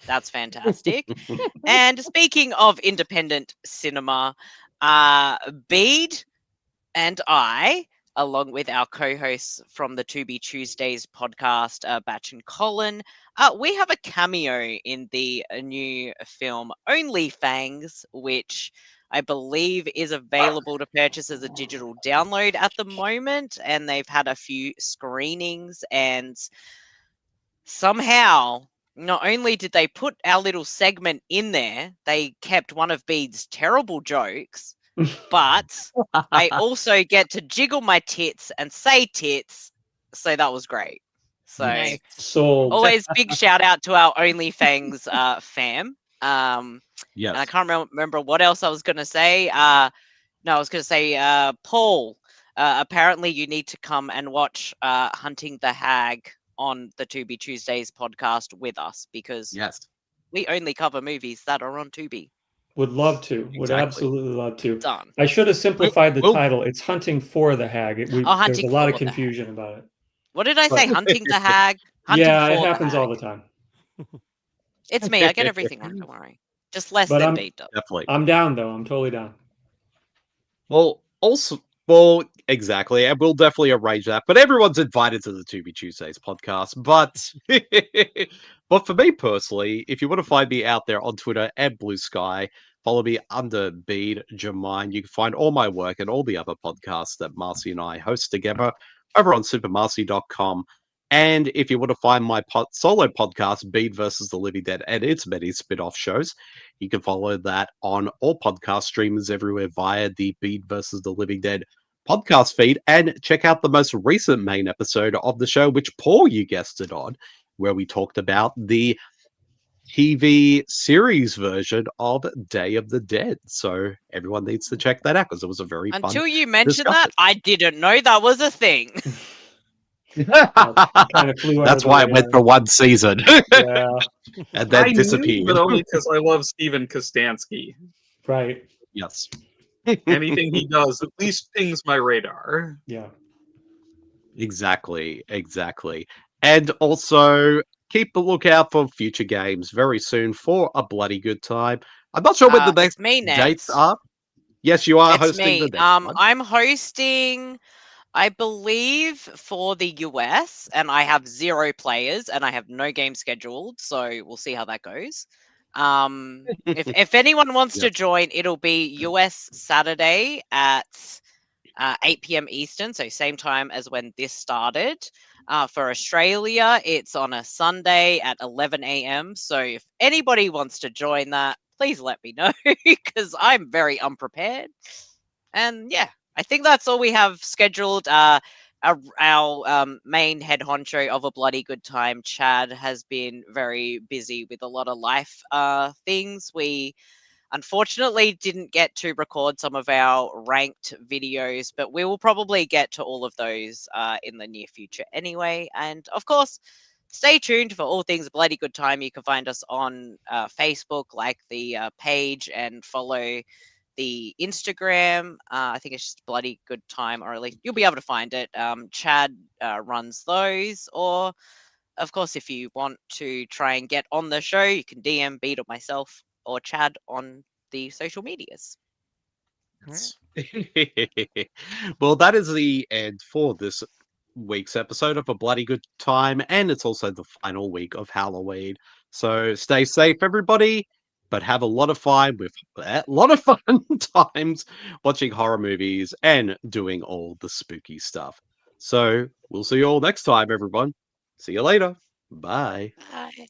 that's fantastic. And speaking of independent cinema, Bede and I, along with our co-hosts from the To Be Tuesdays podcast, Batch and Colin, we have a cameo in the new film Only Fangs, which I believe is available to purchase as a digital download at the moment. And they've had a few screenings, and somehow, not only did they put our little segment in there, they kept one of Bede's terrible jokes, but I also get to jiggle my tits and say tits, so that was great. So Nice. Sold. always big shout out to our OnlyFangs fam. And I Yes. can't remember what else I was going to say. No, I was going to say, Paul, apparently you need to come and watch Hunting the Hag on the To Be Tuesdays podcast with us, because Yes. we only cover movies that are on Tubi. Would love to. Would Exactly. absolutely love to. Done. I should have simplified the We'll- title. It's Hunting for the Hag. There's a Hunting lot for of the confusion about it. What did I say? But- Hunting the Hag? Hunting Yeah, for it the happens all Hag. the time. It's me. I get everything wrong. Don't worry. Just less But than I'm- Beat does. Definitely. I'm down though. I'm totally down. Well, exactly. And we'll definitely arrange that. But everyone's invited to the To Be Tuesdays podcast. But but for me personally, if you want to find me out there on Twitter and Blue Sky, follow me under Bede Jermaine. You can find all my work and all the other podcasts that Marcy and I host together over on supermarcy.com. And if you want to find my solo podcast, Bede versus the Living Dead, and its many spin-off shows, you can follow that on all podcast streamers everywhere via the Bede versus the Living Dead podcast feed. And check out the most recent main episode of the show, which Paul, you guessed it on, where we talked about the TV series version of Day of the Dead. So everyone needs to check that out because it was a very fun. Until you mentioned that, discussion. I didn't know that was a thing. Kind of flew That's under why the it went for radar. one season Yeah, and then I disappeared. knew, but only because I love Steven Kostansky. right. Yes. Anything he does at least pings my radar. Yeah. Exactly. And also keep a lookout for future games very soon for a bloody good time. I'm not sure when the next It's me dates next. are. Yes, you are It's hosting me. the next one. I'm hosting, I believe, for the US, and I have 0 players and I have no game scheduled, so we'll see how that goes. If anyone wants to Yes. join, it'll be US Saturday at 8 p.m. Eastern, so same time as when this started. For Australia, it's on a Sunday at 11 a.m. So if anybody wants to join that, please let me know because I'm very unprepared. And yeah, I think that's all we have scheduled. Our main head honcho of A Bloody Good Time, Chad, has been very busy with a lot of life things. We unfortunately didn't get to record some of our ranked videos, but we will probably get to all of those in the near future anyway. And of course, stay tuned for all things Bloody Good Time. You can find us on Facebook, like the page, and follow the Instagram. I think it's just Bloody Good Time, or at least you'll be able to find it. Chad runs those, or of course, if you want to try and get on the show, you can DM Beat or myself or Chad on the social medias. Well, that is the end for this week's episode of A Bloody Good Time, and it's also the final week of Halloween. So stay safe, everybody, but have a lot of fun times watching horror movies and doing all the spooky stuff. So we'll see you all next time, everyone. See you later. Bye. Bye.